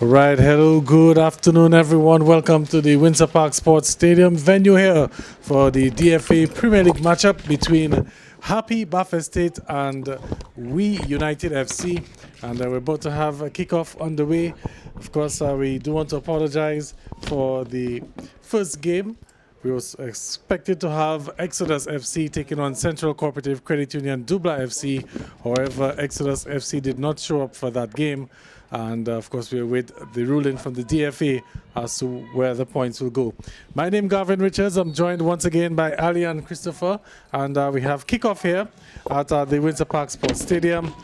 Right, hello, good afternoon, everyone. Welcome to the Windsor Park Sports Stadium venue here for the DFA Premier League matchup between Happi Buffett State and We United FC. And we're about to have a kickoff on the way. Of course, we do want to apologize for the first game. We was expected to have Exodus FC taking on Central Cooperative Credit Union Dubla FC. However, Exodus FC did not show up for that game. And of course, we await the ruling from the DFA as to where the points will go. My name is Gavin Richards. I'm joined once again by Ali and Christopher. And we have kickoff here at the Windsor Park Sports Stadium.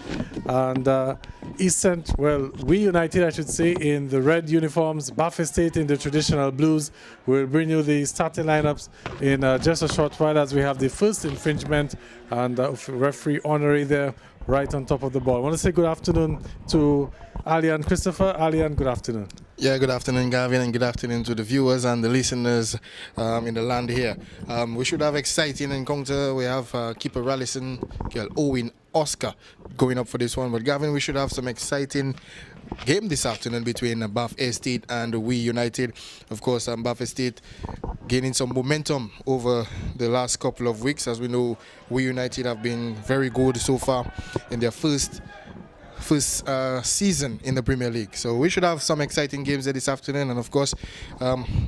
And We United, I should say, in the red uniforms, Buffett State in the traditional blues. We'll bring you the starting lineups in just a short while as we have the first infringement and referee honorary there right on top of the ball. I want to say good afternoon to Ali and Christopher. Ali, and good afternoon. Yeah, good afternoon, Gavin, and good afternoon to the viewers and the listeners in the land here. We should have exciting encounter. We have keeper Rallison, Owen, Oscar going up for this one. But Gavin, we should have some exciting game this afternoon between Buffett State and We United. Of course, Buffett State gaining some momentum over the last couple of weeks. As we know, We United have been very good so far in their first season in the Premier League. So we should have some exciting games there this afternoon. And of course,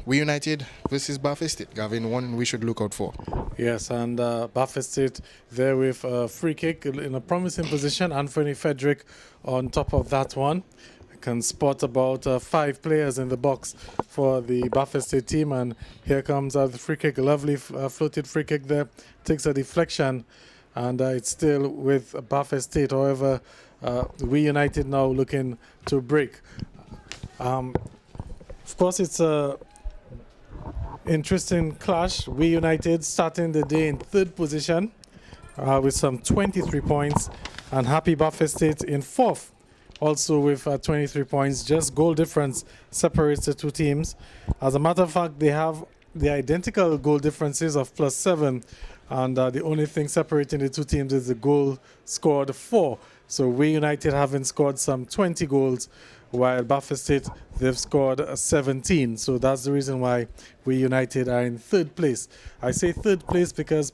We United versus Buffett State. Gavin, one we should look out for. Yes, and Buffett State there with a free kick in a promising position. Anthony Frederick on top of that one. Can spot about 5 players in the box for the Buffett State team. And here comes the free kick. A lovely floated free kick there. Takes a deflection. And it's still with Buffett State. However, We United now looking to break. Of course, it's a interesting clash. We United starting the day in 3rd position with some 23 points, and Happi Buffett State in 4th, also with 23 points. Just goal difference separates the two teams. As a matter of fact, they have the identical goal differences of +7, and the only thing separating the two teams is the goal scored for. So We United haven't scored some 20 goals, while Buffett State, they've scored 17. So that's the reason why We United are in 3rd place. I say 3rd place because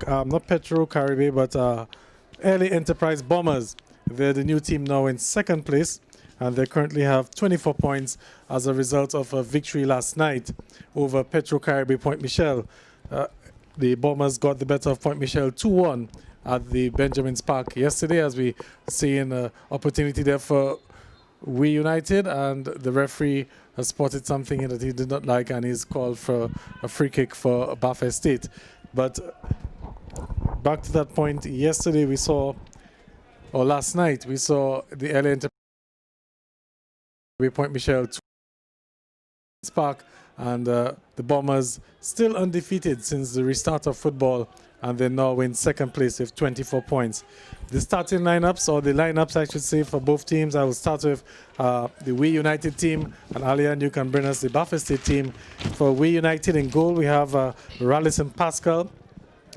not Petro Caribe, but LA Enterprise Bombers, they're the new team now in 2nd place. And they currently have 24 points as a result of a victory last night over Petro Caribe Point Michel. The Bombers got the better of Point Michel 2-1 at the Benjamin's Park yesterday, as we see an opportunity there for We United, and the referee has spotted something that he did not like, and he's called for a free kick for Buffett State. But back to that point, yesterday we saw, or last night, we saw the LA Enterprise Point Michel Park, and the Bombers still undefeated since the restart of football, and they now in 2nd place with 24 points. The starting lineups, or the lineups I should say, for both teams, I will start with the We United team, and Alian, you can bring us the Buffett State team. For We United in goal, we have Rallison Pascal.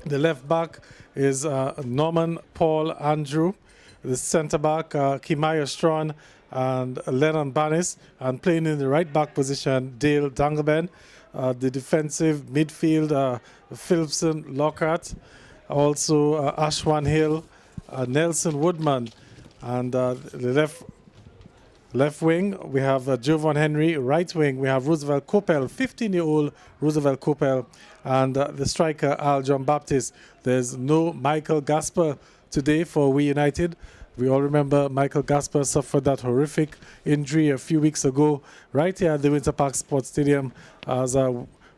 The left back is Norman Paul Andrew. The centre back, Kimaya Strawn and Lennon Banis, and playing in the right back position, Dale Dangleben. The defensive midfield, Philipson Lockhart, also Ashwan Hill, Nelson Woodman, and the left wing we have Jovan Henry. Right wing we have Roosevelt Coppel, 15-year-old Roosevelt Coppel, and the striker Al John Baptist. There's no Michael Gasper today for We United. We all remember Michael Gasper suffered that horrific injury a few weeks ago right here at the Windsor Park Sports Stadium, as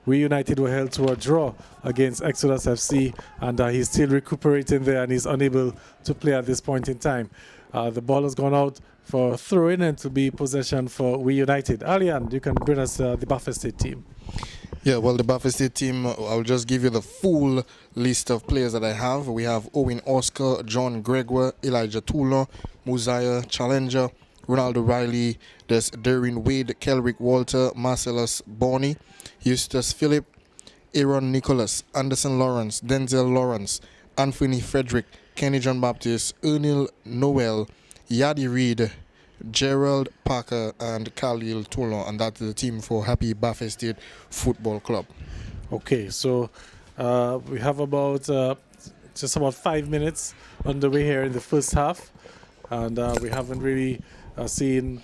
We United were held to a draw against Exodus FC, and he's still recuperating there, and he's unable to play at this point in time. The ball has gone out for throw-in, and to be possession for We United. Alian, you can bring us the Buffett State team. Yeah, well, the Buffett State team, I'll just give you the full list of players that I have. We have Owen Oscar, John Gregoire, Elijah Toulon, Mosiah Challenger, Ronaldo Riley, there's Darren Wade, Kelrick Walter, Marcellus Bonny, Eustace Phillip, Aaron Nicholas, Anderson Lawrence, Denzel Lawrence, Anthony Frederick, Kenny John Baptist, Ernil Noel, Yadi Reed, Gerald Parker and Khalil Toulon, and that's the team for Happy Buffet State Football Club. Okay, so we have about just about 5 minutes underway here in the first half, and we haven't really seen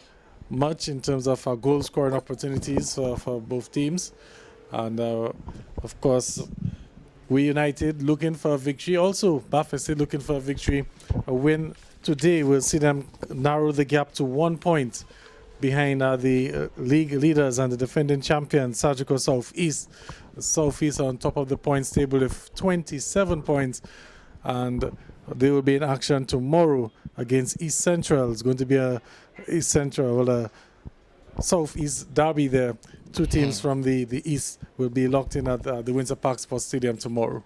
much in terms of goal scoring opportunities for both teams. And of course, we United looking for a victory. Also, Buffett State looking for a victory. A win today will see them narrow the gap to 1 point behind the league leaders and the defending champion, Surgical Southeast. Southeast on top of the points table with 27 points, and they will be in action tomorrow against East Central. It's going to be a East Central, well, a Southeast derby there. Two teams from the East will be locked in at the Windsor Park Sports Stadium tomorrow.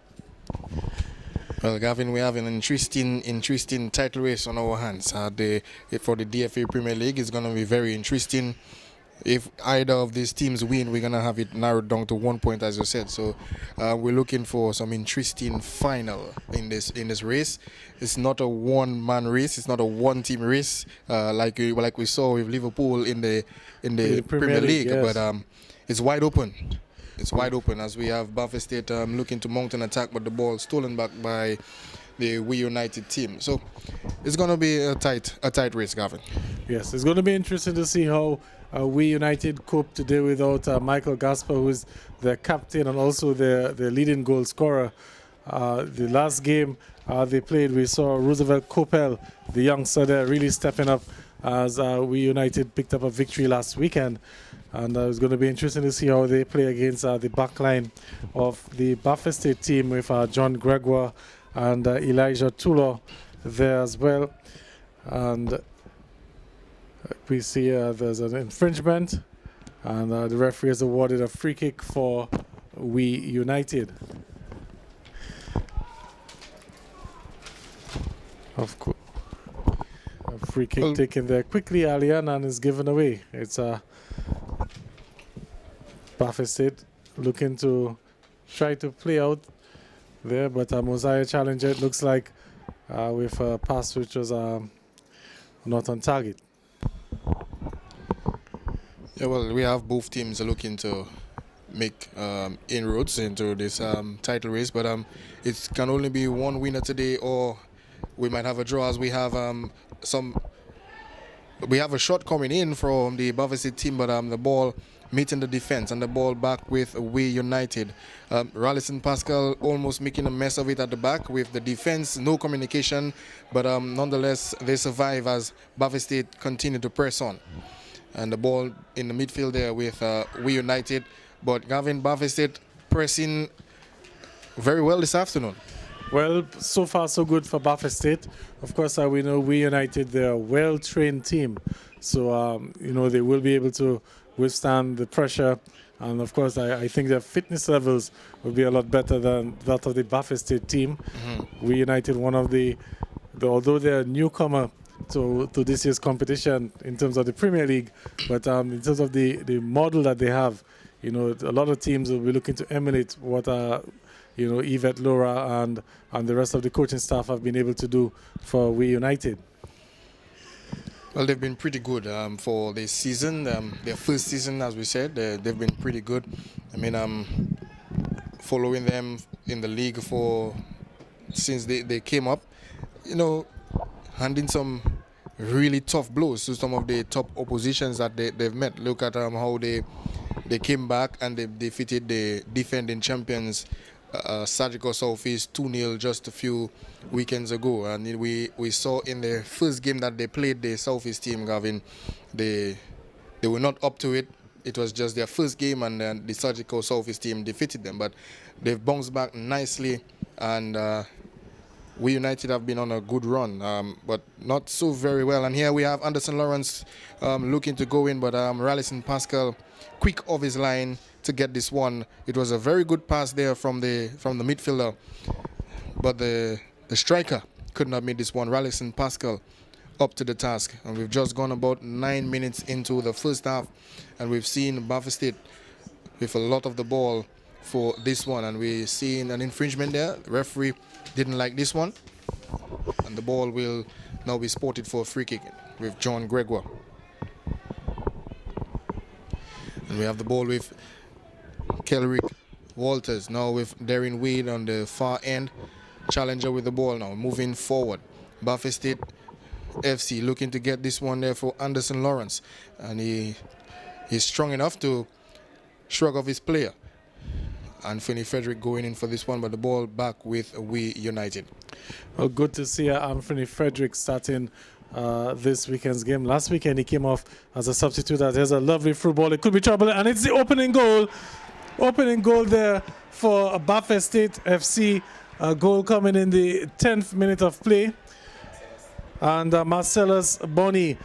Well, Gavin, we have an interesting title race on our hands. For the DFA Premier League, it's going to be very interesting. If either of these teams win, we're going to have it narrowed down to 1 point, as you said. So we're looking for some interesting final in this race. It's not a one-man race. It's not a one-team race like we saw with Liverpool in the Premier League. Yes. But it's wide open. It's wide open as we have Buffett State looking to mount an attack, but the ball stolen back by the We United team. So it's going to be a tight race, Gavin. Yes, it's going to be interesting to see how We United cope today without Michael Gasper, who is the captain and also the leading goal scorer. The last game they played, we saw Roosevelt Coppell, the youngster there, really stepping up as We United picked up a victory last weekend. And it's going to be interesting to see how they play against the back line of the Buffett State team with John Gregoire and Elijah Tulo there as well. And we see there's an infringement, and the referee has awarded a free kick for We United. Of course, a free kick taken there quickly, Alian, and is given away. It's Buffett State looking to try to play out there, but Mosiah challenger, it looks like, with a pass which was not on target. Yeah, well, we have both teams looking to make inroads into this title race, but it can only be one winner today, or we might have a draw, as we have we have a shot coming in from the Buffett State team, but the ball meeting the defense and the ball back with We United. Rallison Pascal almost making a mess of it at the back with the defense, no communication, but nonetheless they survive as Buffett State continue to press on. And the ball in the midfield there with We United, but Gavin, Buffett State pressing very well this afternoon. Well, so far so good for Buffett State. Of course, we know We United, they're a well-trained team, so they will be able to withstand the pressure. And of course, I think their fitness levels will be a lot better than that of the Buffett State team. We United, one of although they're a newcomer to this year's competition in terms of the Premier League, but in terms of the model that they have, a lot of teams will be looking to emulate what Yvette Laura and the rest of the coaching staff have been able to do for We United. Well, they've been pretty good for this season. Their first season, as we said, they've been pretty good. I mean, following them in the league since they came up, handing some really tough blows to some of the top oppositions that they've met. Look at how they came back and they defeated the defending champions, Surgical Southeast 2-0 just a few weekends ago. And we saw in the first game that they played the Southeast team, Gavin, they were not up to it. It was just their first game, and the Surgical Southeast team defeated them. But they've bounced back nicely, and We United have been on a good run, but not so very well. And here we have Anderson Lawrence looking to go in, but Rallison Pascal quick off his line to get this one. It was a very good pass there from the midfielder, but the striker could not meet this one. Rallison Pascal up to the task, and we've just gone about 9 minutes into the first half, and we've seen Buffett State with a lot of the ball for this one, and we're seeing an infringement there. The referee didn't like this one, and the ball will now be spotted for a free kick with John Gregoire. And we have the ball with Kelrick Walters, now with Darren Wade on the far end. Challenger with the ball now, moving forward. Buffalo State FC looking to get this one there for Anderson Lawrence. And he's strong enough to shrug off his player. Anthony Frederick going in for this one, but the ball back with We United. Well, good to see Anthony Frederick starting this weekend's game. Last weekend he came off as a substitute. There's a lovely through ball. It could be trouble, and it's the opening goal. Opening goal there for Buffalo State FC. A goal coming in the 10th minute of play. And Marcellus Bonney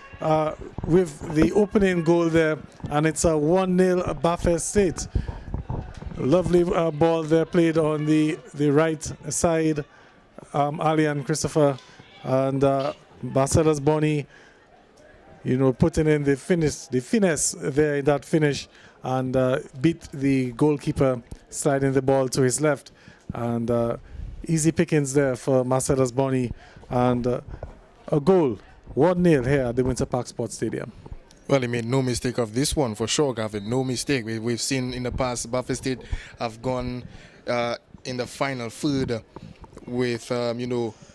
with the opening goal there. And it's a 1-0 Buffalo State. Lovely ball there played on the right side. Ali and Christopher. And Marcellus Bonney, putting in the finesse there in that finish. And beat the goalkeeper, sliding the ball to his left. And easy pickings there for Marcellus Bonney. And a goal, 1-0 here at the Winter Park Sports Stadium. Well, he made no mistake of this one, for sure, Gavin. No mistake. We've seen in the past, Buffalo State have gone in the final third with,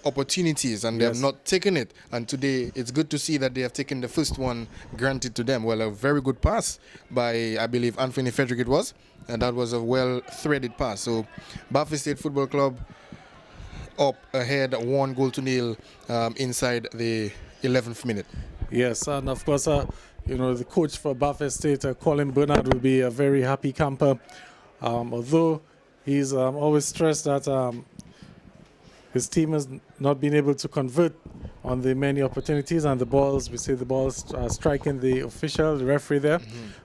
opportunities, and they have not taken it. And today, it's good to see that they have taken the first one granted to them. Well, a very good pass by, I believe, Anthony Frederick it was. And that was a well-threaded pass. So, Buffalo State Football Club up ahead, 1-0 inside the 11th minute. Yes, and of course, the coach for Buffalo State, Colin Bernard, will be a very happy camper. Although he's always stressed that his team has not been able to convert on the many opportunities, and the balls, we say the balls striking the official, the referee there.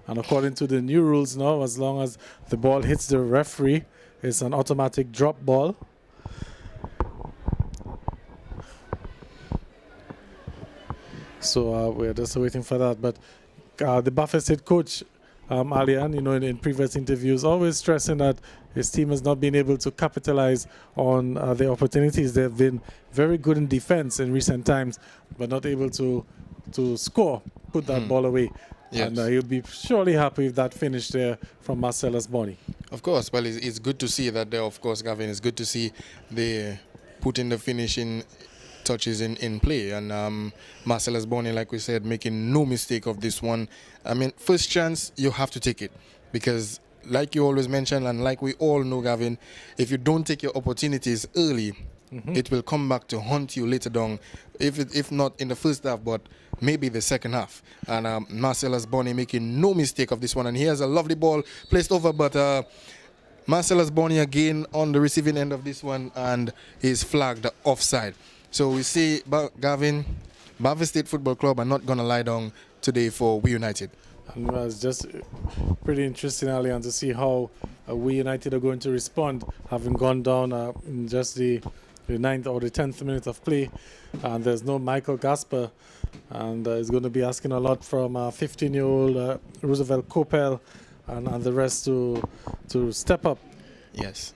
And according to the new rules now, as long as the ball hits the referee, it's an automatic drop ball. So we're just waiting for that. But the Buffalo State coach, Alian, in previous interviews, always stressing that his team has not been able to capitalize on the opportunities. They've been very good in defense in recent times, but not able to score, put that ball away. Yes. And he'll be surely happy with that finish there from Marcellus Bonney. Of course. Well, it's good to see that there, of course, Gavin. It's good to see they put in the finishing touches in play. And Marcellus Bonney, like we said, making no mistake of this one. I mean, first chance, you have to take it. Because like you always mention, and like we all know, Gavin, if you don't take your opportunities early, it will come back to haunt you later down, if not in the first half, but maybe the second half. And Marcellus Bonney making no mistake of this one. And he has a lovely ball placed over, but Marcellus Bonney again on the receiving end of this one, and he's flagged offside. So we see, Gavin, Buffalo State Football Club are not going to lie down today for We United. And it's just pretty interesting, Alian, to see how We United are going to respond, having gone down in just the 9th or the 10th minute of play. And there's no Michael Gasper. And he's going to be asking a lot from 15-year-old Roosevelt Coppell and the rest to step up. Yes.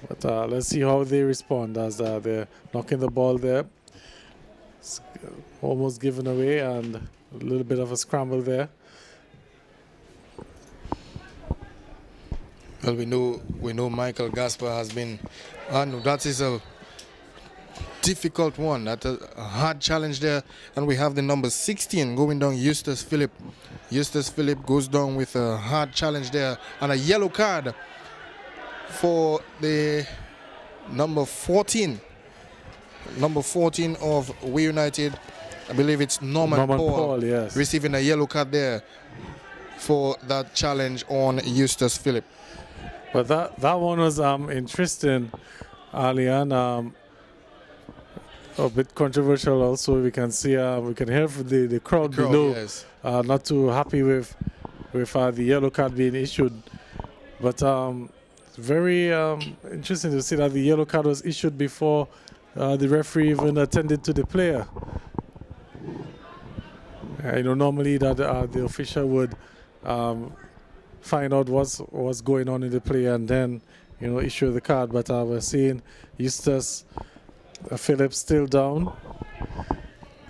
But let's see how they respond as they're knocking the ball there. It's almost given away, and a little bit of a scramble there. Well, we know Michael Gasper has been, that is a difficult one. That's a hard challenge there. And we have the number 16 going down, Eustace Phillip. Eustace Phillip goes down with a hard challenge there, and a yellow card for the number 14 of We United. I believe it's Norman Paul, yes, receiving a yellow card there for that challenge on Eustace Phillip. But that one was interesting, Alian. A bit controversial also. We can see, we can hear from the crowd below, yes, not too happy with the yellow card being issued. But very interesting to see that the yellow card was issued before the referee even attended to the player. Normally that the official would find out what's going on in the play and then issue the card. But we're seeing Eustace Phillips still down,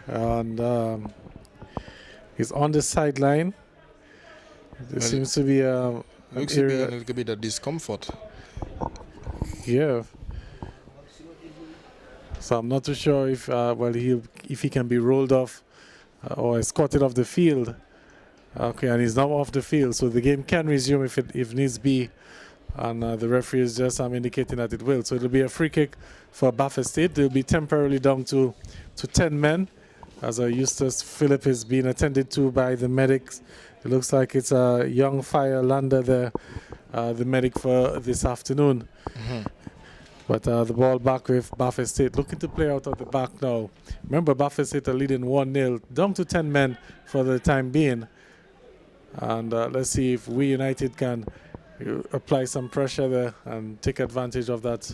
and he's on the sideline. There seems to be looks to be a little bit of discomfort. Yeah. So I'm not too sure if if he can be rolled off or escorted off the field. Okay, and he's now off the field, so the game can resume if needs be. And the referee is just indicating that it will. So it'll be a free kick for Baffin State. They'll be temporarily down to 10 men as Eustace Phillip is being attended to by the medics. It looks like it's a young fire lander there, the medic for this afternoon. But the ball back with Baffin State, looking to play out of the back now. Remember, Baffin State are leading 1-0, down to 10 men for the time being. And let's see if we United can apply some pressure there and take advantage of that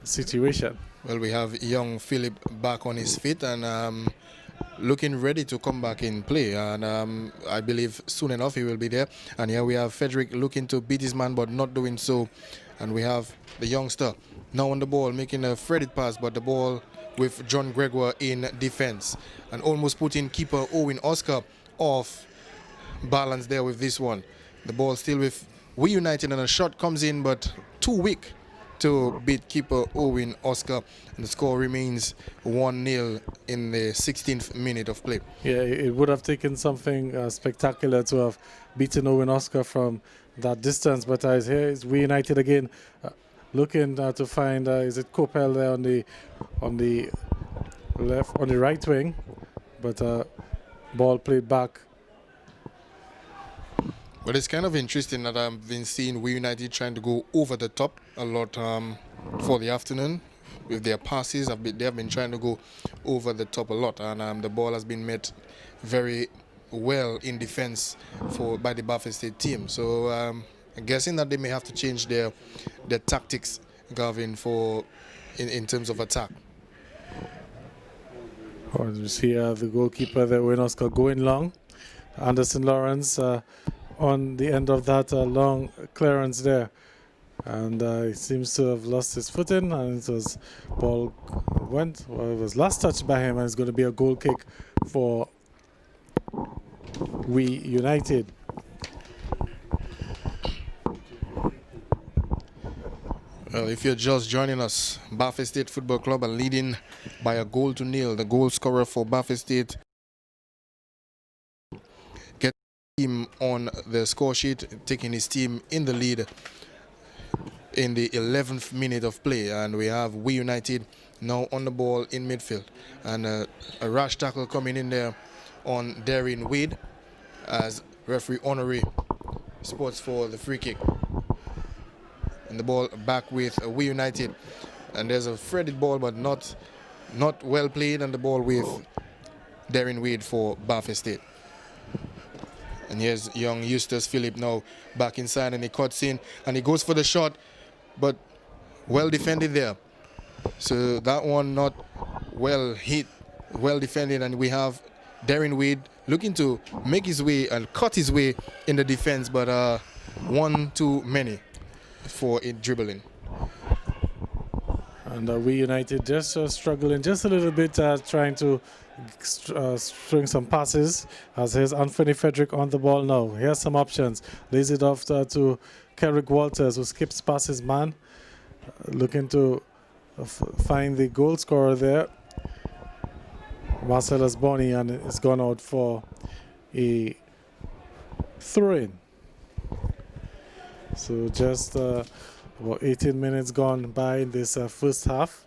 situation. Well, we have young Philip back on his feet and looking ready to come back in play. And I believe soon enough he will be there. And here we have Frederick looking to beat his man, but not doing so. And we have the youngster now on the ball, making a threaded pass, but the ball with John Gregoire in defense. And almost putting keeper Owen Oscar off balance there with this one. The ball still with We United, and a shot comes in, but too weak to beat keeper Owen Oscar. And the score remains 1-0 in the 16th minute of play. Yeah, it would have taken something spectacular to have beaten Owen Oscar from that distance. But here is We United again, looking to find is it Kopel there on the left, on the right wing, but ball played back. But it's kind of interesting that I've been seeing We United trying to go over the top a lot for the afternoon with their passes. They have been trying to go over the top a lot, and the ball has been met very well in defense by the Baffin State team. So I'm guessing that they may have to change their tactics, Gavin, in terms of attack. Oh, you see the goalkeeper there, Owen Oscar, going long. Anderson Lawrence on the end of that long clearance there, and he seems to have lost his footing, and it was ball it was last touched by him, and it's going to be a goal kick for We United. Well, if you're just joining us, Baffin State Football Club are leading by a 0-0. The goal scorer for Baffin State team on the score sheet, taking his team in the lead in the 11th minute of play, and we have We United now on the ball in midfield, and a rash tackle coming in there on Darren Wade as referee Honoré sports for the free kick, and the ball back with We United, and there's a threaded ball but not well played, and the ball with Darren Wade for Baffin State. And here's young Eustace Phillip now back inside, and he cuts in and he goes for the shot, but well defended there. So that one not well hit, well defended, and we have Darren Wade looking to make his way and cut his way in the defense, but one too many for it dribbling. And We United just struggling just a little bit, trying to string some passes. As here's Anthony Frederick on the ball now. He has some options. Lays it off to Kerrick Walters, who skips past his man. Looking to find the goal scorer there, Marcellus Bonney, and it's gone out for a throw-in. So just about 18 minutes gone by in this first half.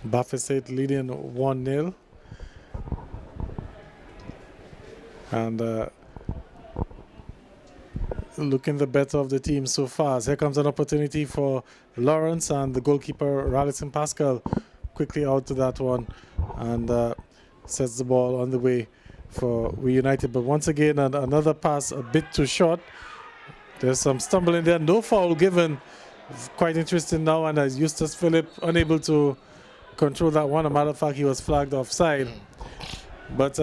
Baffin State leading 1-0. And looking the better of the team so far. Here comes an opportunity for Lawrence, and the goalkeeper, Rallison Pascal, quickly out to that one, and sets the ball on the way for We United. But once again, another pass a bit too short. There's some stumbling there. No foul given. It's quite interesting now, and as Eustace Phillip unable to control that one. As a matter of fact, he was flagged offside. But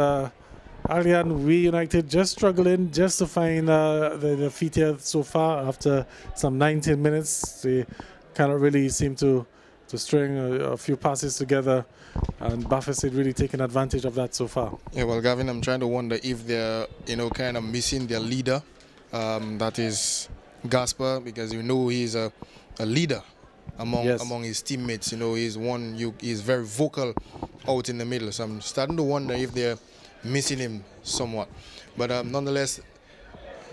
Alian, We United just struggling just to find the feet here so far after some 19 minutes. They cannot really seem to to string a few passes together, and Buffett really taking advantage of that so far. Yeah, well, Gavin, I'm trying to wonder if they're, kind of missing their leader, that is Gasper, because he's a leader among his teammates. He's very vocal out in the middle. So I'm starting to wonder if they're missing him somewhat. But nonetheless,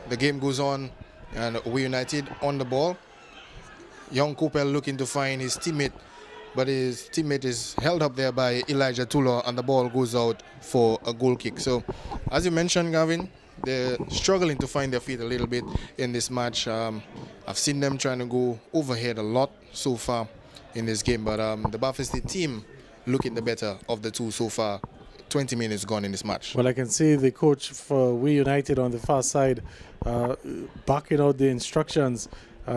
the game goes on, and we United on the ball. Young Coppell looking to find his teammate, but his teammate is held up there by Elijah Tulla, and the ball goes out for a goal kick. So, as you mentioned, Gavin, they're struggling to find their feet a little bit in this match. I've seen them trying to go overhead a lot so far in this game, but the Buffalo State team looking the better of the two so far. 20 minutes gone in this match. Well, I can see the coach for We United on the far side backing out the instructions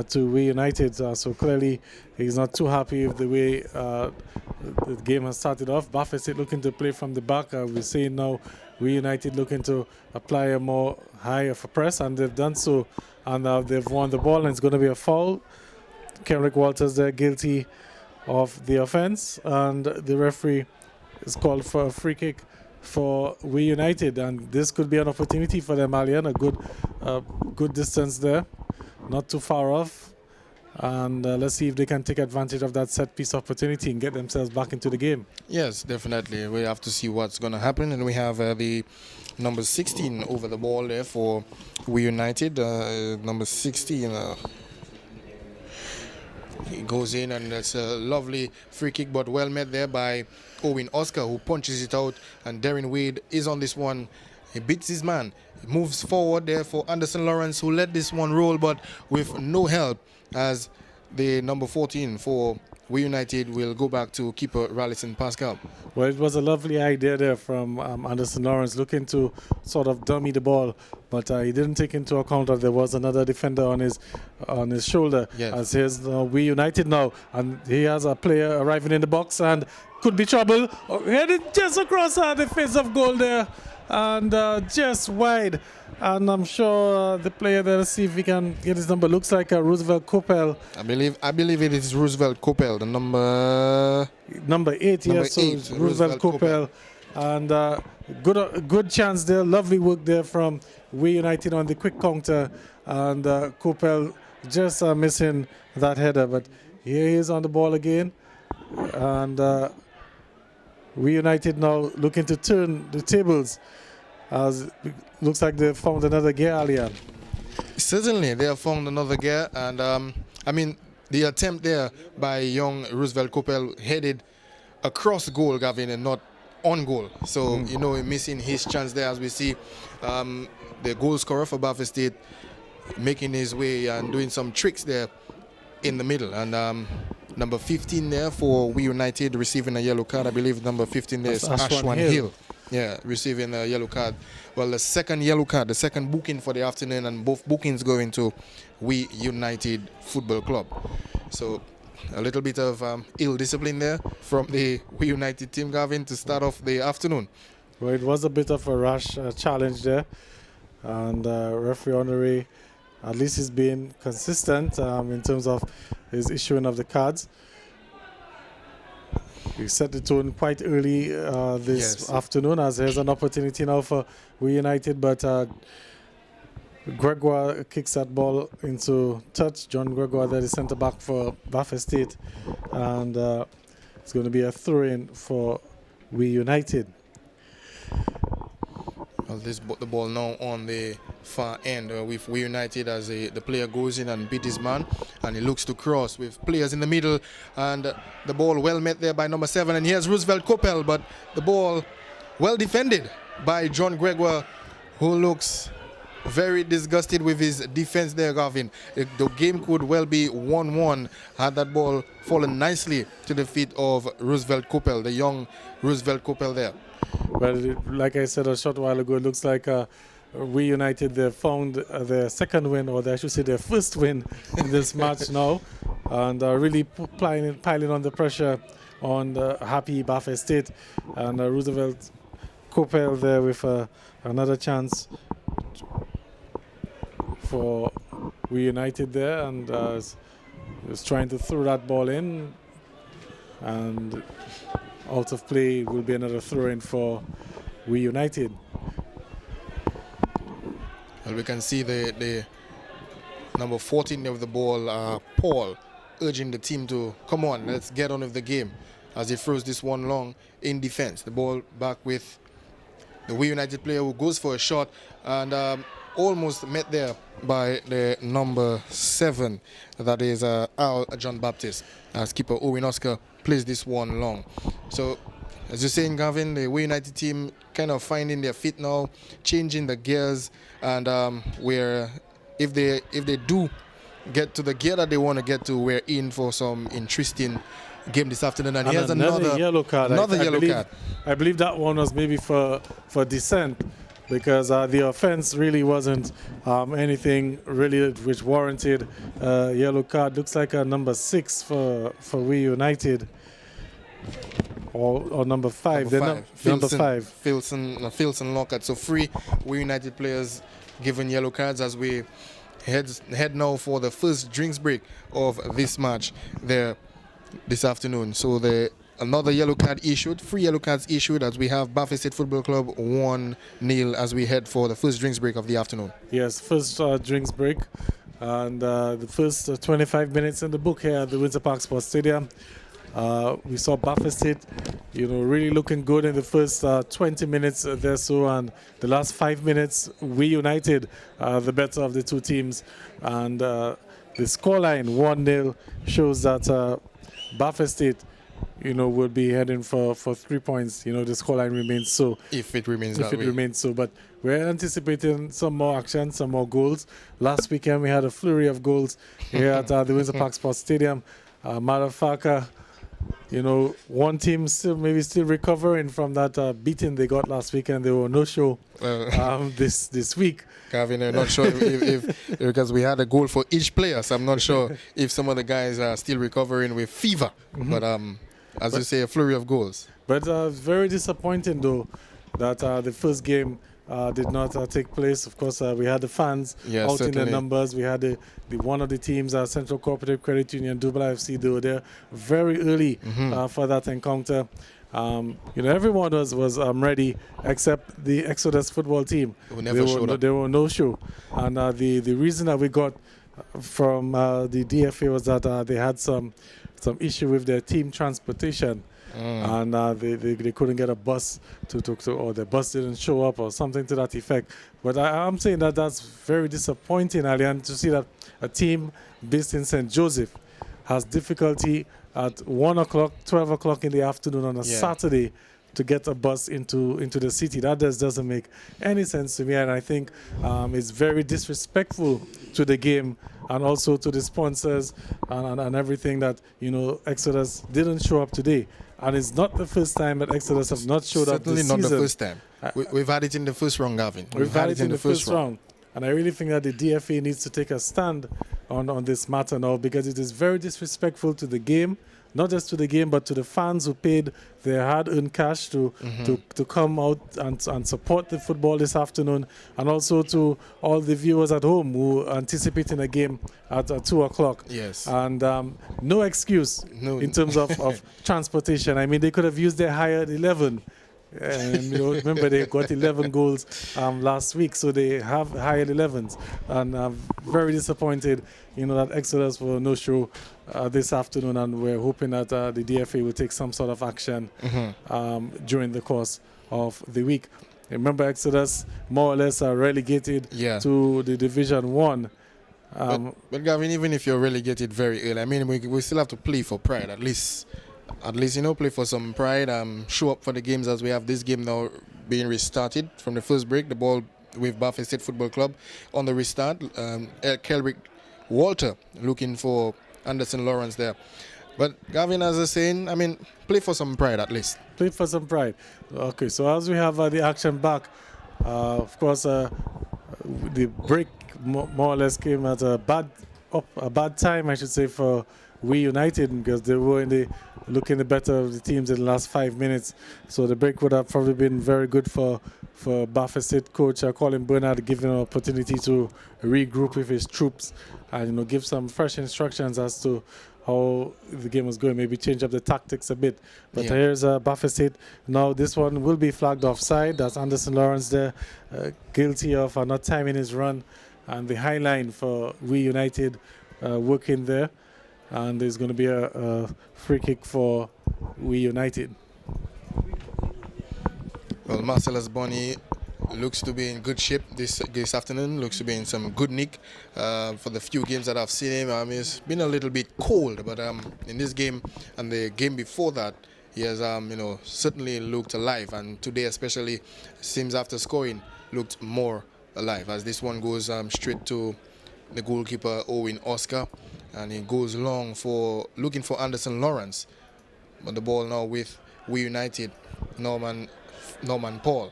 to We United. So clearly he's not too happy with the way the game has started off. Buffalo State looking to play from the back. We're seeing now We United looking to apply a more high of a press, and they've done so. And they've won the ball, and it's going to be a foul. Kenrick Walters there guilty of the offense, and the referee is called for a free kick for We United, and this could be an opportunity for them, Alian. A good distance there, not too far off, and let's see if they can take advantage of that set piece opportunity and get themselves back into the game. Yes, definitely. We have to see what's going to happen, and we have the number 16 over the ball there for We United. Number 16. He goes in, and that's a lovely free kick, but well met there by Owen Oscar, who punches it out, and Darren Wade is on this one. He beats his man. He moves forward there for Anderson Lawrence, who let this one roll, but with no help, as the number 14 for We United will go back to keeper Rallison Pascal. Well, it was a lovely idea there from Anderson Lawrence, looking to sort of dummy the ball, but he didn't take into account that there was another defender on his shoulder. Yes. As here's We United now, and he has a player arriving in the box, and could be trouble. Headed just across the face of goal there, and just wide. And I'm sure the player there, let's see if he can get his number. Looks like Roosevelt Coppell. I believe it is Roosevelt Coppell, the number 8. Number Yes, so 8, it's Roosevelt Coppell. And good chance there. Lovely work there from We United on the quick counter, and Coppell just missing that header. But here he is on the ball again, and We United now looking to turn the tables, as it looks like they found another gear, Alian. Certainly, they have found another gear, and I mean, the attempt there by young Roosevelt Coppell headed across goal, Gavin, and not on goal. So, missing his chance there, as we see the goal scorer for Buffalo State making his way and doing some tricks there in the middle. And number 15 there for We United receiving a yellow card. I believe number 15 there is Ashwan Hill. Yeah, receiving a yellow card. Well, the second yellow card, the second booking for the afternoon, and both bookings going to We United Football Club. So a little bit of ill discipline there from the We United team, Gavin, to start off the afternoon. Well, it was a bit of a rash challenge there, and referee Honoré, at least he's been consistent in terms of his issuing of the cards. We set the tone quite early this afternoon, as there's an opportunity now for We United, but Gregoire kicks that ball into touch. John Gregoire there, the centre back for Buffalo State, and it's going to be a throw-in for We United. Well, the ball now on the far end with We United, as the player goes in and beat his man, and he looks to cross with players in the middle, and the ball well met there by number 7, and here's Roosevelt Coppell, but the ball well defended by John Gregoire, who looks very disgusted with his defense there, Gavin. The game could well be 1-1 had that ball fallen nicely to the feet of Roosevelt Coppell, the young Roosevelt Coppell there. Well, like I said a short while ago, it looks like We United, they found their second win, or I should say their first win in this match now, and really piling on the pressure on the Happi Buffalo State, and Roosevelt Coppell there with another chance for We United there, and is trying to throw that ball in. and out of play will be another throw-in for We United. Well, we can see the number 14 of the ball, Paul, urging the team to come on, let's get on with the game, as he throws this one long in defense. The ball back with the We United player, who goes for a shot and almost met there by the number 7, that is Al John Baptist, as keeper Owen Oscar plays this one long. So as you're saying, Gavin, the We United team kind of finding their feet now, changing the gears, and where if they do get to the gear that they want to get to, we're in for some interesting game this afternoon. And here's another yellow card. Another yellow card. I believe that one was maybe for dissent, because the offense really wasn't anything really which warranted yellow card. Looks like a number 6 for We United. Or number 5. Number 5. Filson Lockhart. So 3 We United players given yellow cards as we head now for the first drinks break of this match there this afternoon. So another yellow card issued, 3 yellow cards issued, as we have Baffin State Football Club 1-0 as we head for the first drinks break of the afternoon. Yes, first drinks break, and the first 25 minutes in the book here at the Windsor Park Sports Stadium. We saw Baffin State, really looking good in the first 20 minutes there, so, and the last 5 minutes, We United, the better of the two teams, and the scoreline 1-0 shows that Baffin State, will be heading for 3 points. The scoreline remains so. If it remains that way. Remains so, but we're anticipating some more action, some more goals. Last weekend we had a flurry of goals here at the Windsor Park Sports Stadium. Matter of fact, one team still recovering from that beating they got last weekend. They were no show this week. Gavin, I'm not sure if because we had a goal for each player, so I'm not sure if some of the guys are still recovering with fever. Mm-hmm. But you say, a flurry of goals. But very disappointing though that the first game did not take place. Of course, we had the fans out certainly. In their numbers. We had the one of the teams, Central Cooperative Credit Union, Dubai FC. They were there very early for that encounter. Everyone was ready except the Exodus football team. They were no show. And the reason that we got from the DFA was that they had some issue with their team transportation. And they couldn't get a bus or the bus didn't show up or something to that effect. But I'm saying that that's very disappointing, Alian, to see that a team based in St. Joseph has difficulty at 1 o'clock, 12 o'clock in the afternoon on a Saturday to get a bus into the city. That just doesn't make any sense to me, and I think it's very disrespectful to the game and also to the sponsors and everything that Exodus didn't show up today. And it's not the first time that Exodus have not showed up this season. Certainly not the first time. We've had it in the first round, Gavin. We've had it in the first round. And I really think that the DFA needs to take a stand on this matter now, because it is very disrespectful to the game, not just to the game, but to the fans who paid their hard-earned cash to come out and support the football this afternoon, and also to all the viewers at home who are anticipating a game at 2 o'clock. Yes. And no excuse in terms of transportation. I mean, they could have used their hired 11. And remember, they got 11 goals last week, so they have hired 11s. And I'm very disappointed, that Exodus will no show this afternoon, and we're hoping that the DFA will take some sort of action during the course of the week. Remember, Exodus more or less are relegated to the Division 1. But Gavin, even if you're relegated very early, I mean, we still have to play for pride, at least, play for some pride, show up for the games, as we have this game now being restarted from the first break. The ball with Baffin State Football Club on the restart. Kelrick Walter looking for Anderson Lawrence there. But Gavin, as I was saying, I mean, play for some pride at least. Play for some pride. Okay, so as we have the action back, of course, the break more or less came at a bad time, I should say, for We United, because they were looking the better of the teams in the last 5 minutes. So the break would have probably been very good for Baffin State coach Colin Bernard, giving an opportunity to regroup with his troops and give some fresh instructions as to how the game was going, maybe change up the tactics a bit. But Yeah. here's Buffett State. Now this one will be flagged offside. That's Anderson Lawrence there, guilty of not timing his run. And the high line for We United working there. And there's going to be a free kick for We United. Well, Marcellus Bonny looks to be in good shape this afternoon. Looks to be in some good nick. For the few games that I've seen him, it's been a little bit cold, but in this game and the game before that, he has certainly looked alive. And today, especially, seems after scoring, looked more alive. As this one goes straight to the goalkeeper Owen Oscar, and he goes long for looking for Anderson Lawrence, but the ball now with We United, Norman Paul.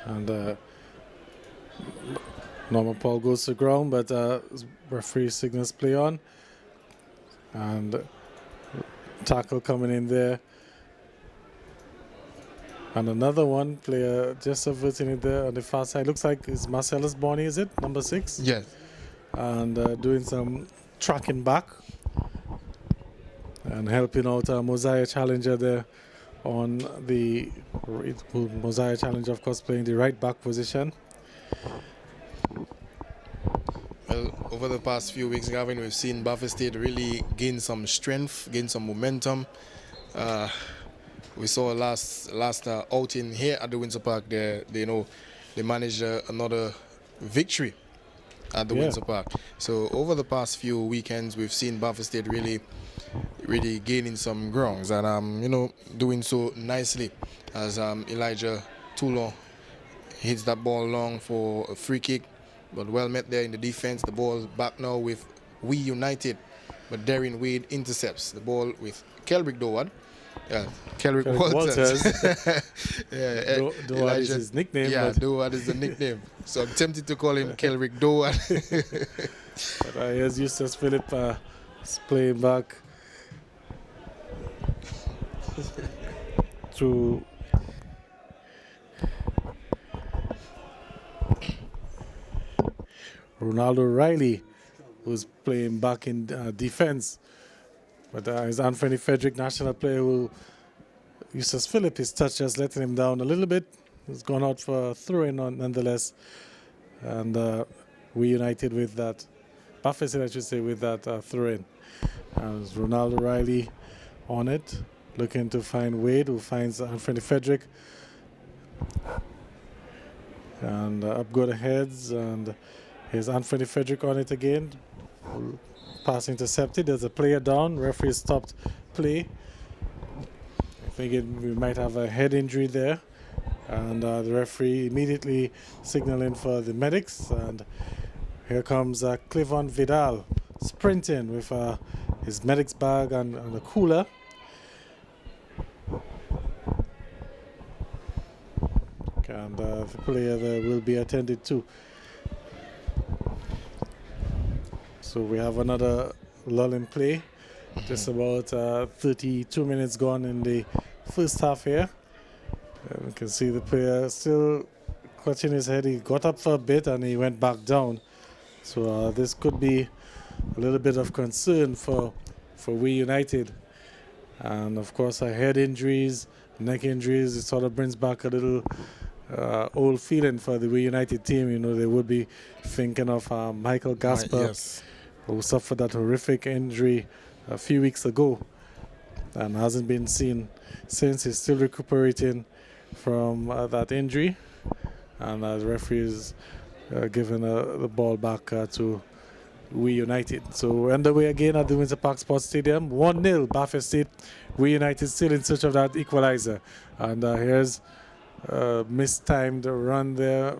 And Norman Paul goes to the ground, but referee signals play on. And tackle coming in there. And another one, player just averting it there on the far side. Looks like it's Marcellus Bonny, is it? Number 6? Yes. And doing some tracking back. And helping out Mosiah Challenger there on the Mosiah Challenger, of course, playing the right back position. Well, over the past few weeks, Gavin, we've seen Buffett State really gain some strength, gain some momentum. We saw last outing here at the Windsor Park. They managed another victory at the Windsor Park. So over the past few weekends, we've seen Buffett State really gaining some grounds and doing so nicely as Elijah Toulon hits that ball long for a free kick, but well met there in the defense. The ball back now with We United, but Darren Wade intercepts the ball with Kelrick Doward. Kelrick Walters. Doward is his nickname. Yeah, Doward is the nickname. So I'm tempted to call him Kelrick Doward. But here's Eustace Phillip playing back to Ronaldo Riley, who's playing back in defense. But his Anthony Frederick, national player, who Eustace Phillip, his touch just letting him down a little bit. He's gone out for a throw-in nonetheless. And We United with that. Buffett State, I should say, with that throw-in. And Ronaldo Riley on it, looking to find Wade, who finds Anthony Frederick. And up go the heads, and here's Anthony Frederick on it again. Pass intercepted. There's a player down. Referee stopped play. I think we might have a head injury there. And the referee immediately signaling for the medics. And here comes Clivon Vidal sprinting with his medics bag and a cooler. And the player there will be attended to. So we have another lull in play. Just about 32 minutes gone in the first half here. You can see the player still clutching his head. He got up for a bit and he went back down. So this could be a little bit of concern for We United. And of course, head injuries, neck injuries, it sort of brings back a little old feeling for the We United team. You know, they would be thinking of Michael Gasper, who suffered that horrific injury a few weeks ago and hasn't been seen since. He's still recuperating from that injury, and the referee is giving the ball back to We United. So we're underway again at the Windsor Park Sports Stadium. 1-0 Buffett State. We United still in search of that equalizer. And here's mistimed run there,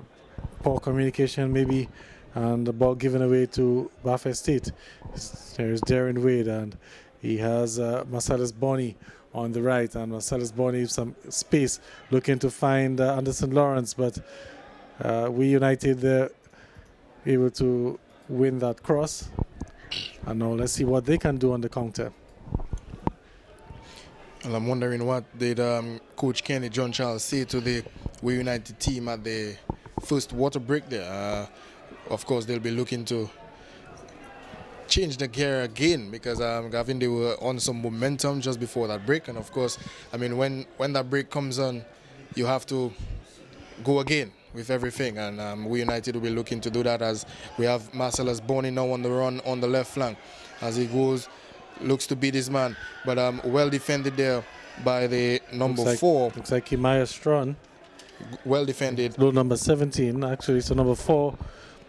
poor communication maybe, and the ball given away to Buffett State. There's Darren Wade, and he has Marcellus Bonny on the right, and Marcellus Bonny some space looking to find Anderson Lawrence, but We United there able to win that cross. And now let's see what they can do on the counter. Well, I'm wondering what did Coach Kenny John Charles say to the We United team at the first water break there. Of course, they'll be looking to change the gear again because Gavin, they were on some momentum just before that break, and of course, I mean when that break comes on, you have to go again with everything, and we United will be looking to do that as we have Marcellus Boney now on the run on the left flank as he goes, looks to beat his man, but well defended there by the number 4. Looks like Kimaya Strawn. Well defended. Low number 17 actually, so number 4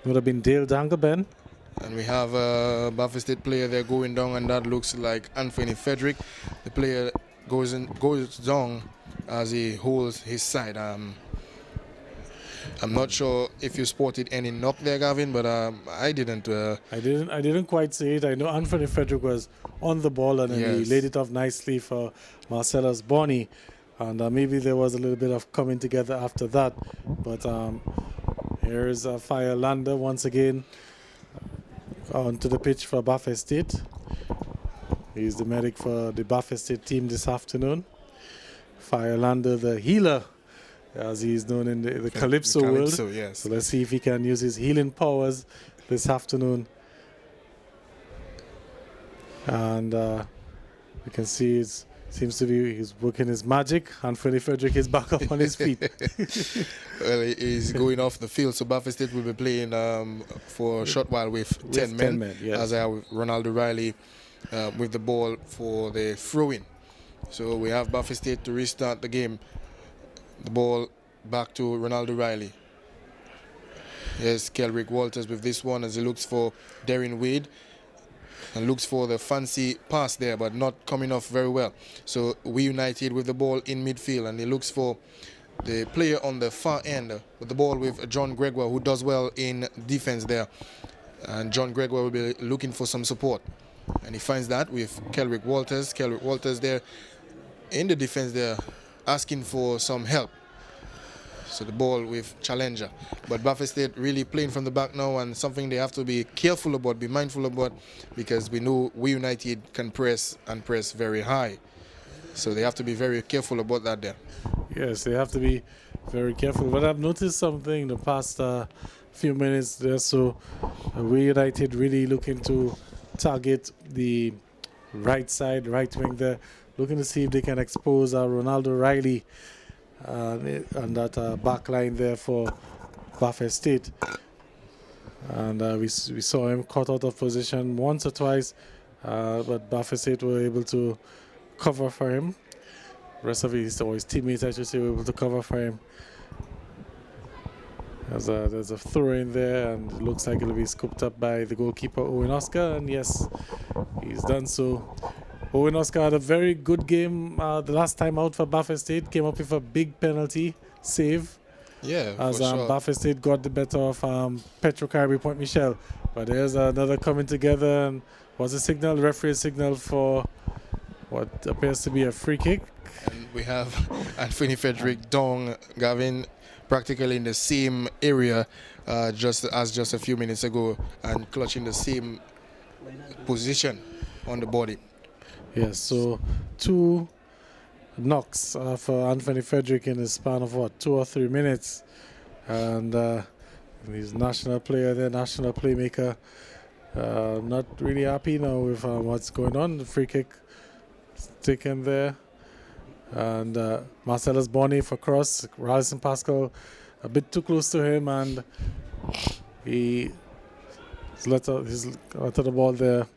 would have been Dale Dangleben. And we have a Buffalo State player there going down, and that looks like Anthony Frederick. The player goes down as he holds his side. I'm not sure if you spotted any knock there, Gavin, but I didn't. I didn't quite see it. I know Anthony Frederick was on the ball, and then he Yes. laid it off nicely for Marcellus Boney, and maybe there was a little bit of coming together after that. But here's Fire Lander once again onto the pitch for Buffalo State. He's the medic for the Buffalo State team this afternoon. Fire Lander, the healer, as he's known in the Calypso world. Yes. So let's see if he can use his healing powers this afternoon. And you can see he's working his magic. Anthony Frederick is back up on his feet. Well, he's going off the field, so Buffalo State will be playing for a short while with 10 men. Yes. As I have Ronaldo Riley with the ball for the throw-in. So we have Buffalo State to restart the game. The ball back to Ronaldo Riley. Yes, Kelrick Walters with this one as he looks for Darren Wade and looks for the fancy pass there, but not coming off very well. So we United with the ball in midfield, and he looks for the player on the far end with the ball with John Gregoire, who does well in defense there. And John Gregoire will be looking for some support. And he finds that with Kelrick Walters. Kelrick Walters there in the defense there, asking for some help. So the ball with Challenger. But Buffalo State really playing from the back now, and something they have to be careful about, be mindful about, because we know we United can press and press very high. So they have to be very careful about that there. Yes, they have to be very careful. But I've noticed something in the past few minutes there. So we United really looking to target the right side, right wing there, looking to see if they can expose Ronaldo Riley on that back line there for Buffalo State. And we saw him caught out of position once or twice, but Buffalo State were able to cover for him. The rest of his teammates, I should say, were able to cover for him. There's a throw in there, and it looks like it'll be scooped up by the goalkeeper, Owen Oscar, and yes, he's done so. Owen Oscar had a very good game the last time out for Buffalo State, came up with a big penalty save. Yeah, as for sure. Buffalo State got the better of Petro Caribbean Point Michel. But there's another coming together, and was a signal, referee signal for what appears to be a free kick. And we have Anthony Frederick Dong, Gavin, practically in the same area just a few minutes ago, and clutching the same position on the body. Yes, so 2 knocks for Anthony Frederick in the span of 2 or 3 minutes. And he's national player there, national playmaker. Not really happy now with what's going on. The free kick taken there. And Marcellus Boney for cross. Ralston Pascal a bit too close to him, and he's let the ball there.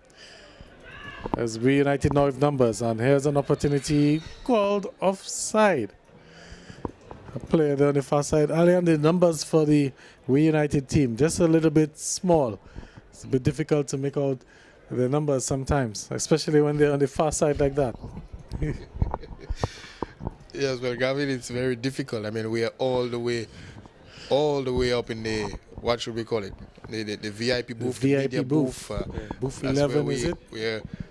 As we United now with numbers, and here's an opportunity called offside. A player there on the far side. Alian, the numbers for the We United team just a little bit small. It's a bit difficult to make out the numbers sometimes, especially when they're on the far side like that. Yes, well, Gavin, it's very difficult. I mean, we are all the way up in the, what should we call it? The VIP booth, the the VIP media booth. Booth 11, is it?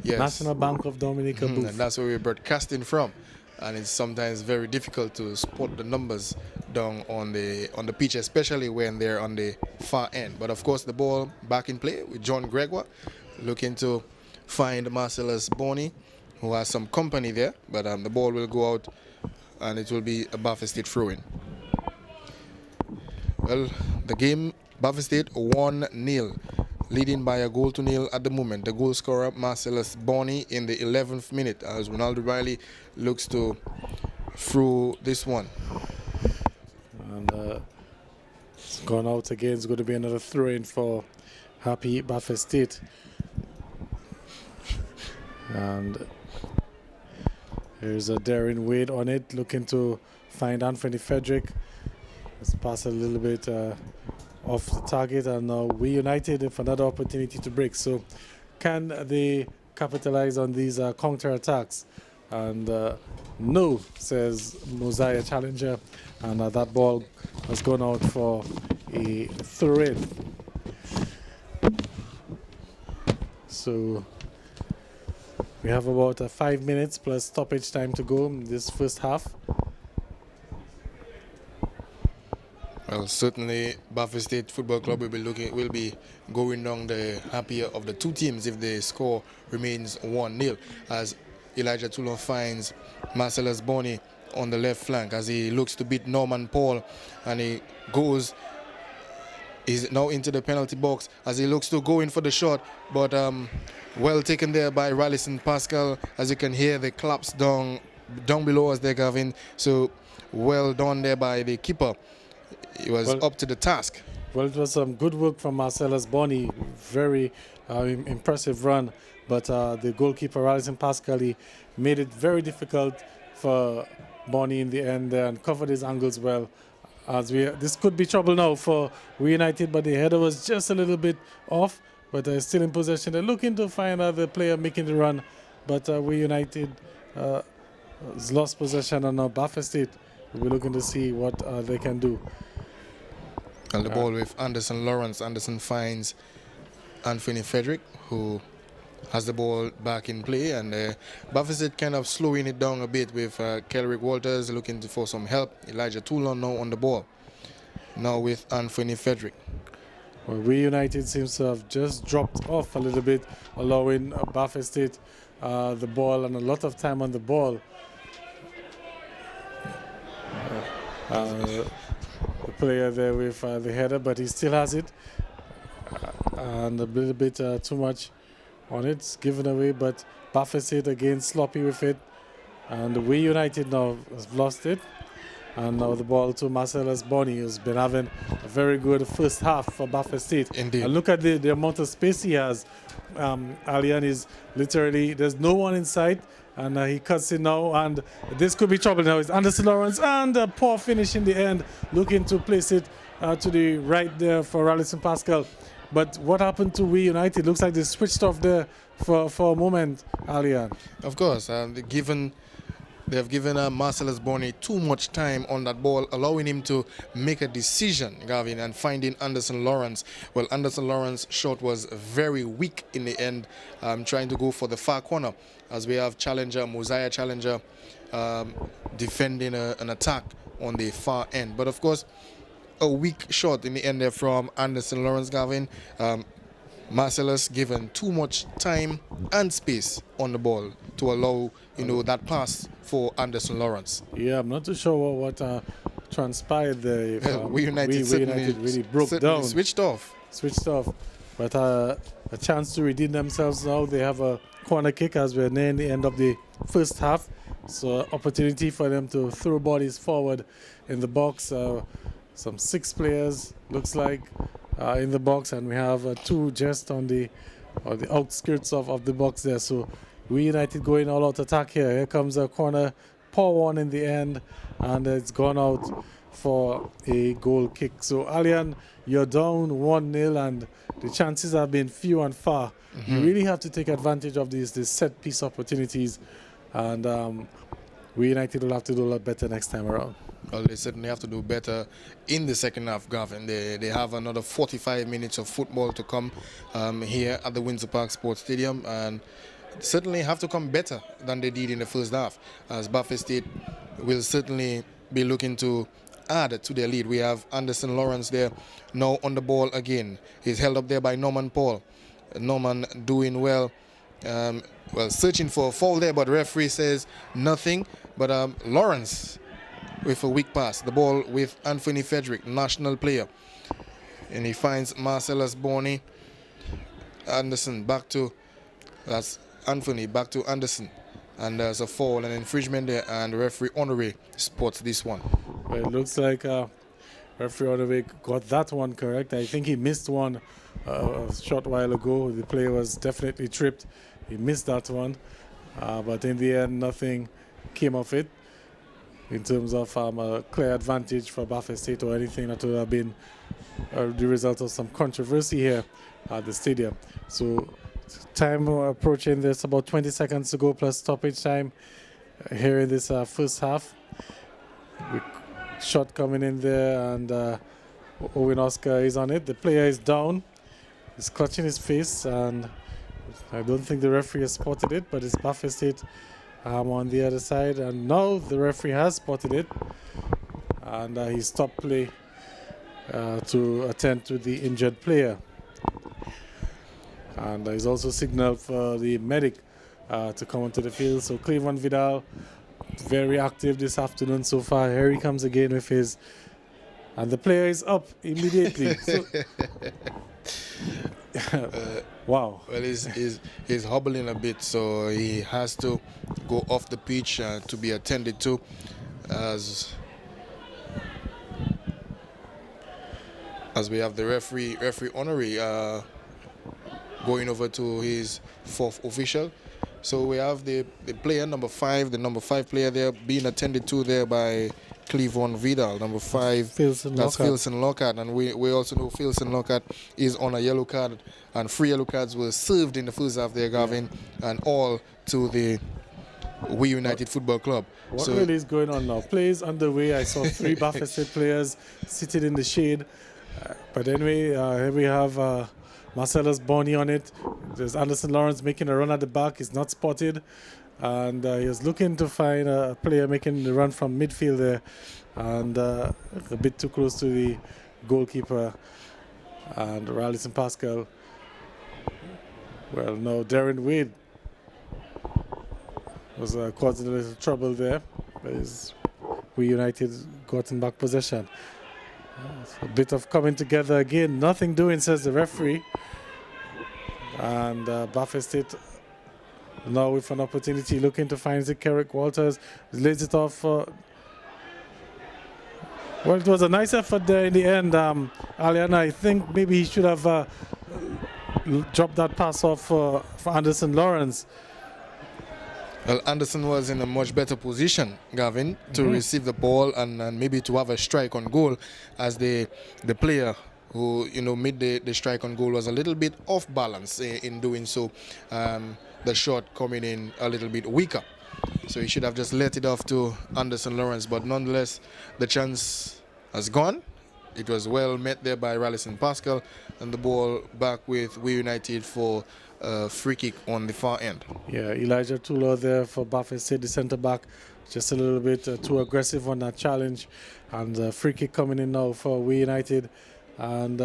Yes. National Bank of Dominica booth. And that's where we're broadcasting from. And it's sometimes very difficult to spot the numbers down on the pitch, especially when they're on the far end. But of course, the ball back in play with John Gregoire, looking to find Marcellus Boney, who has some company there. But the ball will go out, and it will be a Buffalo State throw-in. Well, the game, Buffalo State 1-0 leading by a 0-0 at the moment. The goal scorer, Marcellus Bonney, in the 11th minute, as Ronaldo Riley looks to through this one. And it's gone out again. It's going to be another throw-in for Happi Bathurst State. And here's a Darren Wade on it, looking to find Anthony Frederick. Let's pass a little bit off the target, and now we United with another opportunity to break. So can they capitalize on these counter attacks? And no, says Mosiah Challenger, and that ball has gone out for a throw-in. So we have about 5 minutes plus stoppage time to go in this first half. Well, certainly Bathurst State Football Club will be going down the happier of the two teams if the score remains 1-0, as Elijah Toulon finds Marcellus Bonney on the left flank as he looks to beat Norman Paul, and he's now into the penalty box as he looks to go in for the shot, but well taken there by Rallison Pascal. As you can hear the claps down below us there, Gavin. So well done there by the keeper. He was up to the task. Well, it was some good work from Marcellus Bonney. Very impressive run. But the goalkeeper, Rallison Pascal, he made it very difficult for Bonney in the end there and covered his angles well. This could be trouble now for We United, but the header was just a little bit off. But they're still in possession. They're looking to find the player making the run. But We United has lost possession, and now Bathurst State will be looking to see what they can do. And the ball with Anderson Lawrence. Anderson finds Anthony Frederick, who has the ball back in play, and Bathurst State kind of slowing it down a bit with Kelrick Walters looking for some help. Elijah Toulon now on the ball. Now with Anthony Frederick. Well, We United seems to have just dropped off a little bit, allowing Bathurst State the ball and a lot of time on the ball. The player there with the header, but he still has it, and a little bit too much on it. It's given away, but Bathurst State again sloppy with it, and We United now has lost it. And now the ball to Marcellus Bonney, who's been having a very good first half for Bathurst State. Indeed. And look at the amount of space he has. Alian is literally, there's no one in sight, and he cuts it now, and this could be trouble now. It's Anderson Lawrence, and a poor finish in the end, looking to place it to the right there for Rallison Pascal. But what happened to We United? Looks like they switched off there for a moment, Alian. Of course, they have given Marcellus Bonney too much time on that ball, allowing him to make a decision, Gavin, and finding Anderson Lawrence. Well, Anderson Lawrence's shot was very weak in the end, trying to go for the far corner, as we have Mosiah Challenger, defending an attack on the far end. But of course, a weak shot in the end there from Anderson Lawrence, Gavin. Marcellus given too much time and space on the ball to allow, that pass for Anderson Lawrence. Yeah, I'm not too sure what transpired there. We United really broke down. Switched off. But a chance to redeem themselves now. They have a corner kick as we're near the end of the first half. So opportunity for them to throw bodies forward in the box. Some 6 players, looks like, in the box, and we have 2 just on the outskirts of the box there. So We United going all out attack here. Here comes a corner, poor one in the end, and it's gone out for a goal kick. So Alian, you're down 1-0, and the chances have been few and far. You really have to take advantage of these set piece opportunities, and We United will have to do a lot better next time around. Well, they certainly have to do better in the second half, Gavin. They have another 45 minutes of football to come here at the Windsor Park Sports Stadium, and certainly have to come better than they did in the first half, as Bathurst State will certainly be looking to add to their lead. We have Anderson Lawrence there now on the ball again. He's held up there by Norman Paul. Norman doing well. Searching for a foul there, but the referee says nothing. But Lawrence with a weak pass. The ball with Anthony Frederick, national player. And he finds Marcellus Bonney. Anderson back to, that's Anthony back to Anderson. And there's a foul and infringement there, and referee Honoré spots this one. Well, it looks like referee Honoré got that one correct. I think he missed one a short while ago. The player was definitely tripped. He missed that one. But in the end, nothing came of it in terms of a clear advantage for Baffin State or anything that would have been the result of some controversy here at the stadium. So time approaching, there's about 20 seconds to go plus stoppage time here in this first half. Shot coming in there, and Owen Oscar is on it. The player is down. He's clutching his face, and I don't think the referee has spotted it, but it's Baffin State on the other side. And now the referee has spotted it, and he stopped play to attend to the injured player. And he's also signaled for the medic to come onto the field. So Cleveland Vidal, very active this afternoon so far. Here he comes again with his, and the player is up immediately. So, wow. Well, he's hobbling a bit, so he has to go off the pitch to be attended to. As we have the referee Honoré going over to his fourth official. So we have the player number 5, the number 5 player there being attended to there by Cleveland Vidal, number 5. That's Filson Lockhart, and we also know Filson Lockhart is on a yellow card, and 3 yellow cards were served in the first half there, Gavin, and all to the We United Football Club. What really is going on now? Plays underway. I saw 3 Baffin State players sitting in the shade. But anyway, here we have Marcellus Bonney on it. There's Anderson Lawrence making a run at the back. He's not spotted. And he was looking to find a player making the run from midfield there. And a bit too close to the goalkeeper. And Rallison Pascal. Well, no, Darren Wade was causing a little trouble there. But We United gotten back possession. A bit of coming together again. Nothing doing, says the referee. And Baffin State now with an opportunity looking to find Kerrick Walters. Lays it off. Well, it was a nice effort there in the end. Aliana, I think maybe he should have dropped that pass off for Anderson Lawrence. Well, Anderson was in a much better position, Gavin, to receive the ball and maybe to have a strike on goal, as the player who made the strike on goal was a little bit off balance in doing so. The shot coming in a little bit weaker, so he should have just let it off to Anderson Lawrence. But nonetheless, the chance has gone. It was well met there by Rallison Pascal, and the ball back with We United for free kick on the far end. Yeah, Elijah Tulo there for Baffin State, the centre back, just a little bit too aggressive on that challenge, and free kick coming in now for We United, and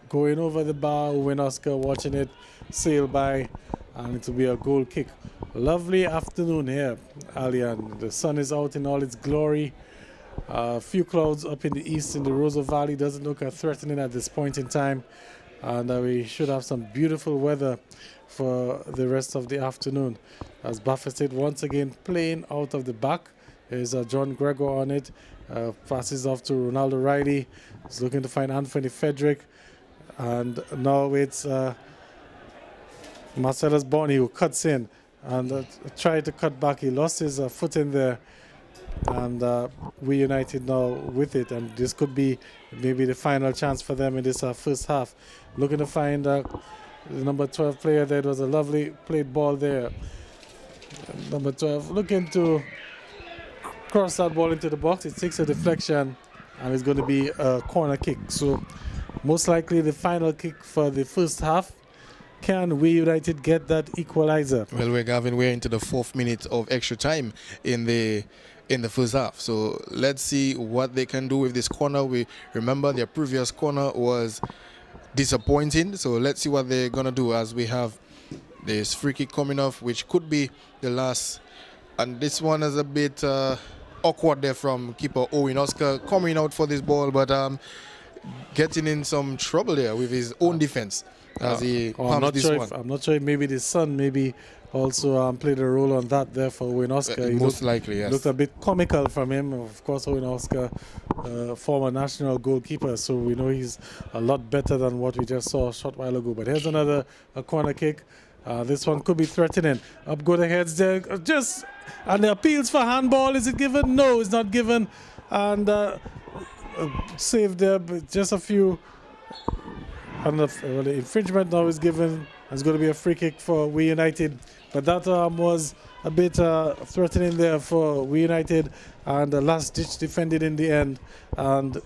going over the bar. Owen Oscar watching it sail by, and it will be a goal kick. Lovely afternoon here, Alian. The sun is out in all its glory. A few clouds up in the east in the Roseau Valley. Doesn't look threatening at this point in time. And we should have some beautiful weather for the rest of the afternoon. As Baffin State once again playing out of the back. There's John Gregor on it. Passes off to Ronaldo Riley. He's looking to find Anthony Frederick. And now it's Marcellus Bonney who cuts in and tried to cut back. He lost his foot in there. And We United now with it, and this could be maybe the final chance for them in this first half. Looking to find the number 12 player there. It was a lovely played ball there. Number 12 looking to cross that ball into the box. It takes a deflection, and it's going to be a corner kick. So most likely the final kick for the first half. Can We United get that equalizer? Well, we're into the 4th minute of extra time in the first half. So let's see what they can do with this corner. We remember their previous corner was disappointing. So let's see what they're going to do, as we have this free kick coming off, which could be the last. And this one is a bit awkward there from keeper Owen Oscar coming out for this ball, but getting in some trouble there with his own defense. as he I'm pumps not this sure one. if maybe the sun maybe also played a role on that there for Owen Oscar. He Most likely, yes. looked a bit comical from him. Of course, Owen Oscar, former national goalkeeper, so we know he's a lot better than what we just saw a short while ago. But here's another corner kick. This one could be threatening. Up go the heads there. And the appeals for handball. Is it given? No, it's not given. And saved there, but just a few. And the infringement now is given. It's going to be a free kick for We United. But that was a bit threatening there for We United. And the last ditch defended in the end. And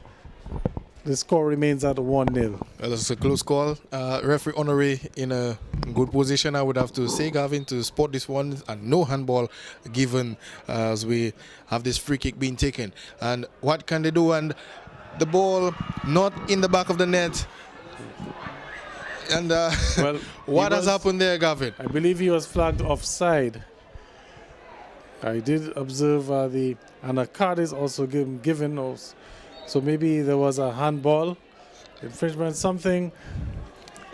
the score remains at 1-0. Well, it's a close call. Referee Honoré in a good position, I would have to say, Gavin, to spot this one, and no handball given as we have this free kick being taken. And what can they do? And the ball not in the back of the net. And Well, what has happened there, Gavin? I believe he was flagged offside. I did observe and a card is also given also. So maybe there was a handball infringement, something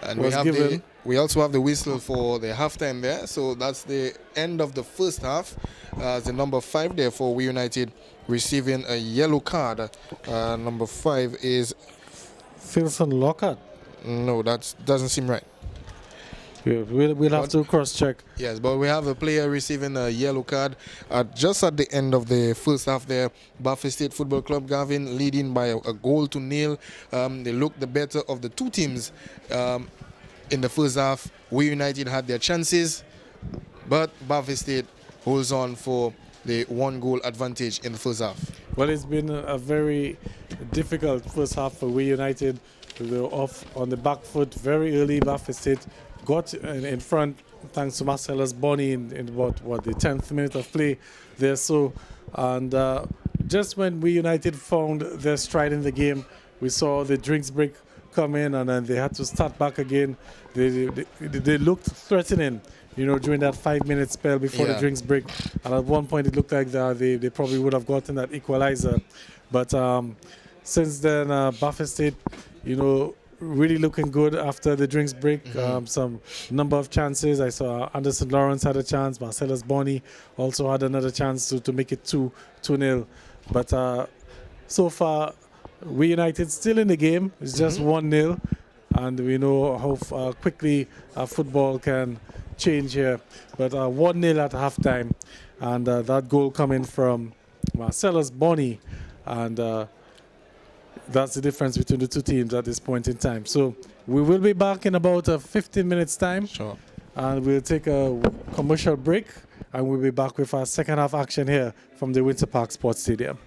And was given. we also have the whistle for the halftime there. So that's the end of the first half. The number 5 there for We United receiving a yellow card. Number 5 is... Philson Lockhart. No, that doesn't seem right. We'll have to cross-check. Yes, but we have a player receiving a yellow card just at the end of the first half there. Buffalo State Football Club, Gavin, leading by a 0-0. They looked the better of the two teams in the first half. We United had their chances, but Buffalo State holds on for the 1-goal advantage in the first half. Well, it's been a very difficult first half for We United. They were off on the back foot very early. Buffalo State got in front thanks to Marcellus Bonney in the 10th minute of play there. So, and just when We United found their stride in the game, we saw the drinks break come in, and then they had to start back again. They looked threatening, during that 5-minute spell before the drinks break. And at one point, it looked like they probably would have gotten that equalizer. But since then, Buffalo State, really looking good after the drinks break. Some number of chances. I saw Anderson Lawrence had a chance. Marcellus Bonney also had another chance to make it 2-0. But so far, We United still in the game. It's just 1-0. And we know how quickly football can change here. But 1-0 at halftime. And that goal coming from Marcellus Bonney. And that's the difference between the two teams at this point in time. So we will be back in about 15 minutes time. Sure. And we'll take a commercial break. And we'll be back with our second half action here from the Winter Park Sports Stadium.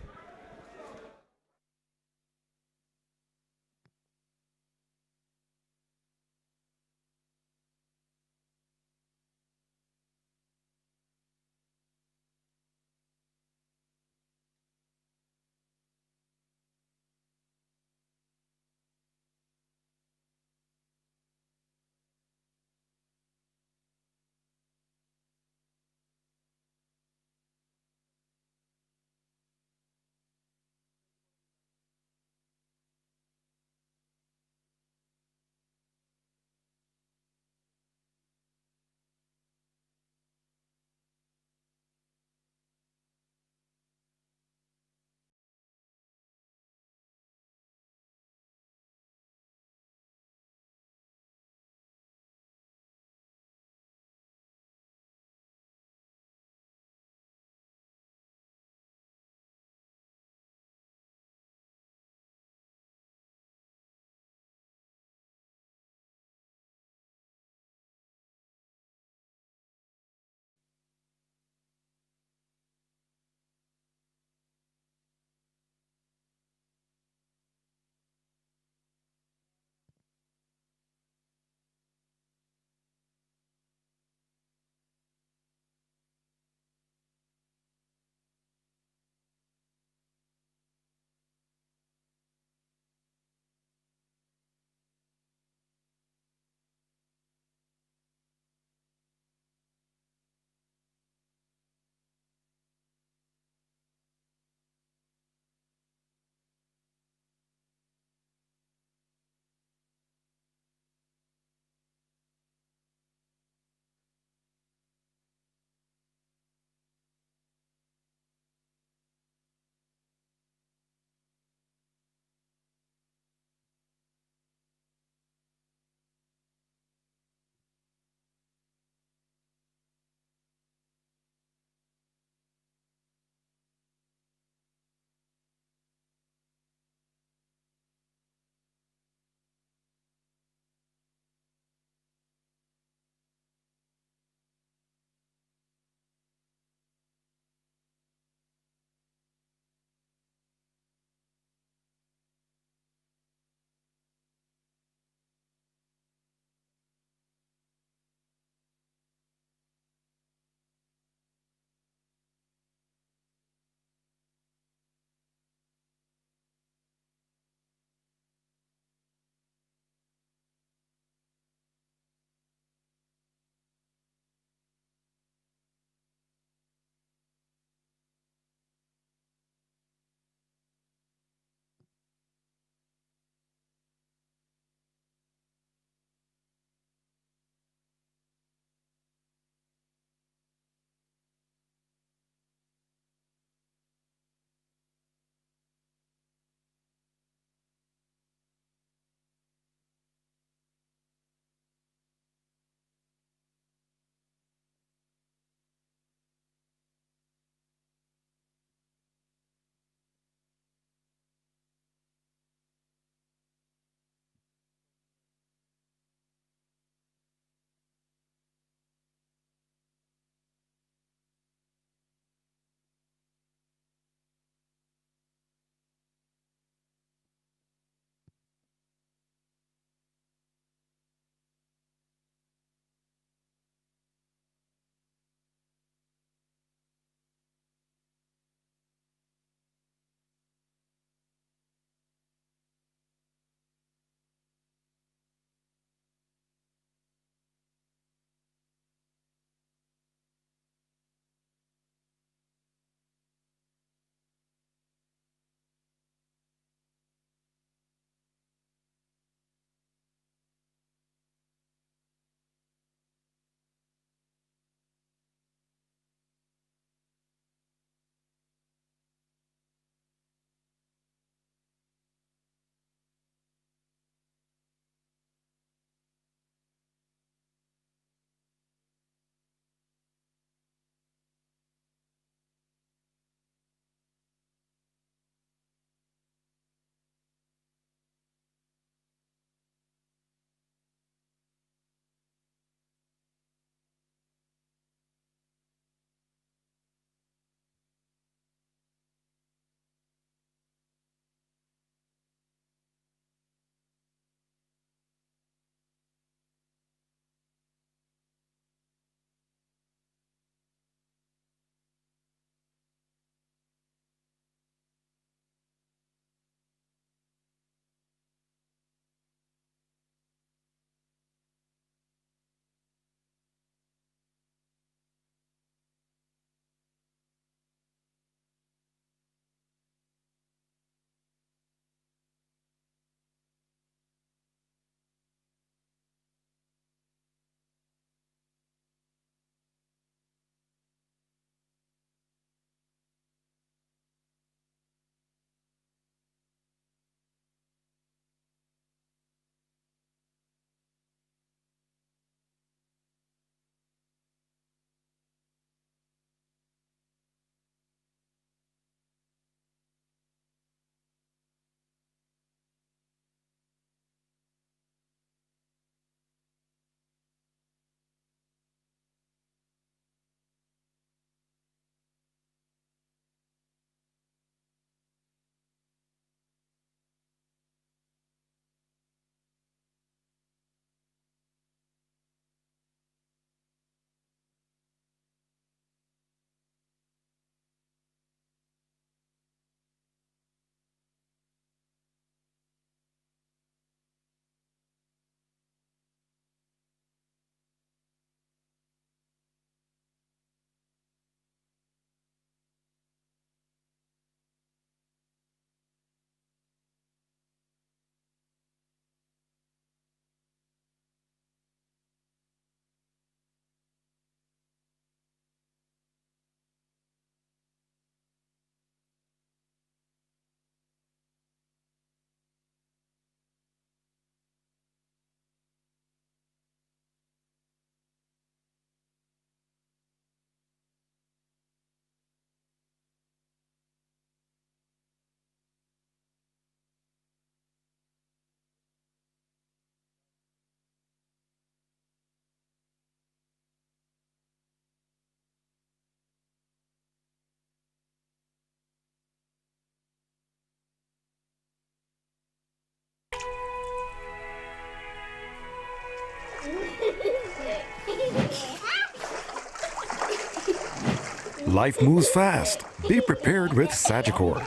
Life moves fast. Be prepared with Sagicor.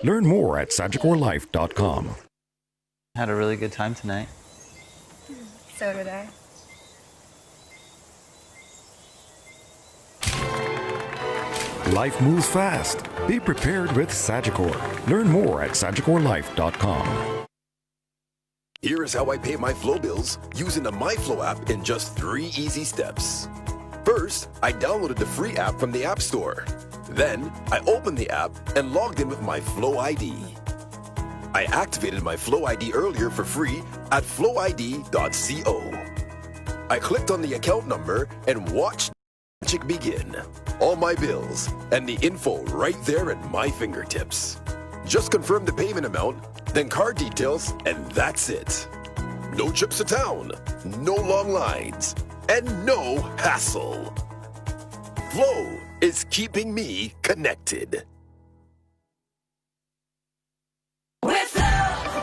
Learn more at SagicorLife.com. Had a really good time tonight. So did I. Life moves fast. Be prepared with Sagicor. Learn more at SagicorLife.com. Here is how I pay my Flow bills using the MyFlow app in just 3 easy steps. First, I downloaded the free app from the App Store. Then, I opened the app and logged in with my Flow ID. I activated my Flow ID earlier for free at flowid.co. I clicked on the account number and watched magic begin. All my bills and the info right there at my fingertips. Just confirm the payment amount, then card details, and that's it. No trips to town, no long lines, and no hassle. Flow is keeping me connected. With Flow,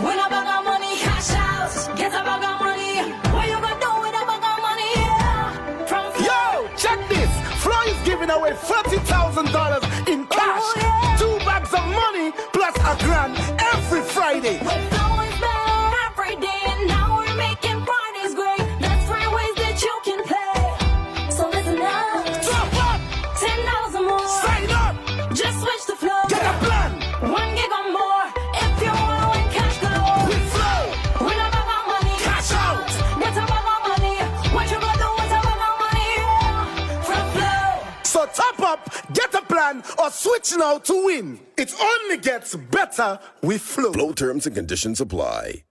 when I got money, cash out. Get a bag of money. What you gonna do with a bag of money? Yeah. From Flow. Yo, check this. Flow is giving away $30,000 in cash. Oh, yeah. 2 bags of money plus $1,000 every Friday. With Flow is better every day, and now we're making parties great. That's 3 ways that you can play. So listen up. Top up. $10 or more. Sign up. Just switch to Flow. Get a plan. 1 gig or more. If you want to win cash galore. With Flow. When I got money, Cash out. Get a bag of money. What you gonna do with a bag of money? Yeah. From Flow. So top up, get a plan, or switch now to win. It only gets better with Flow. Flow terms and conditions apply.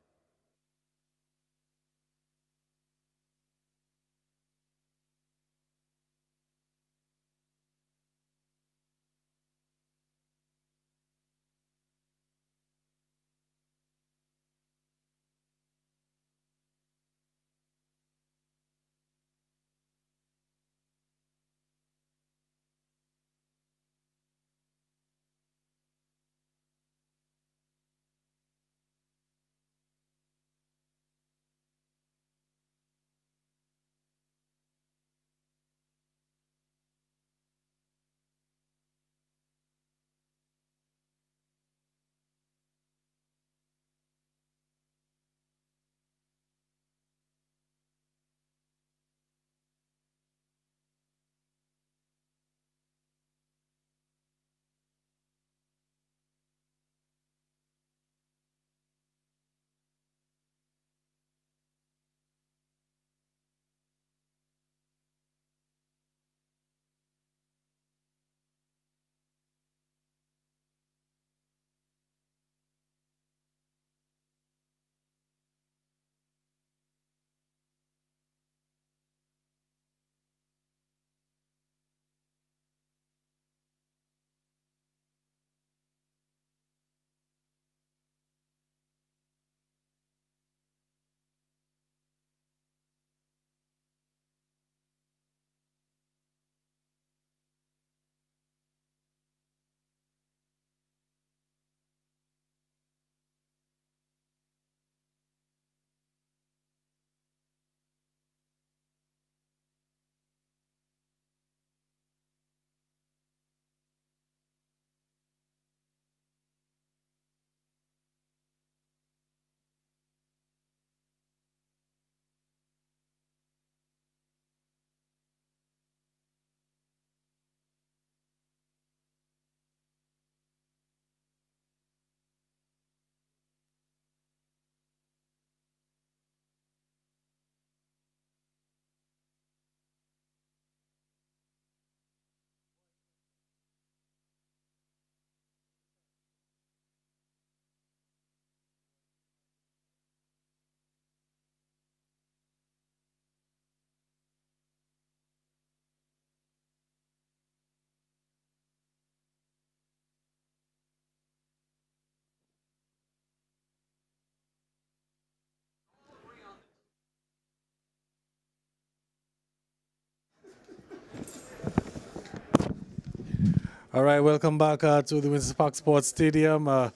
All right, welcome back to the Windsor Park Sports Stadium. We're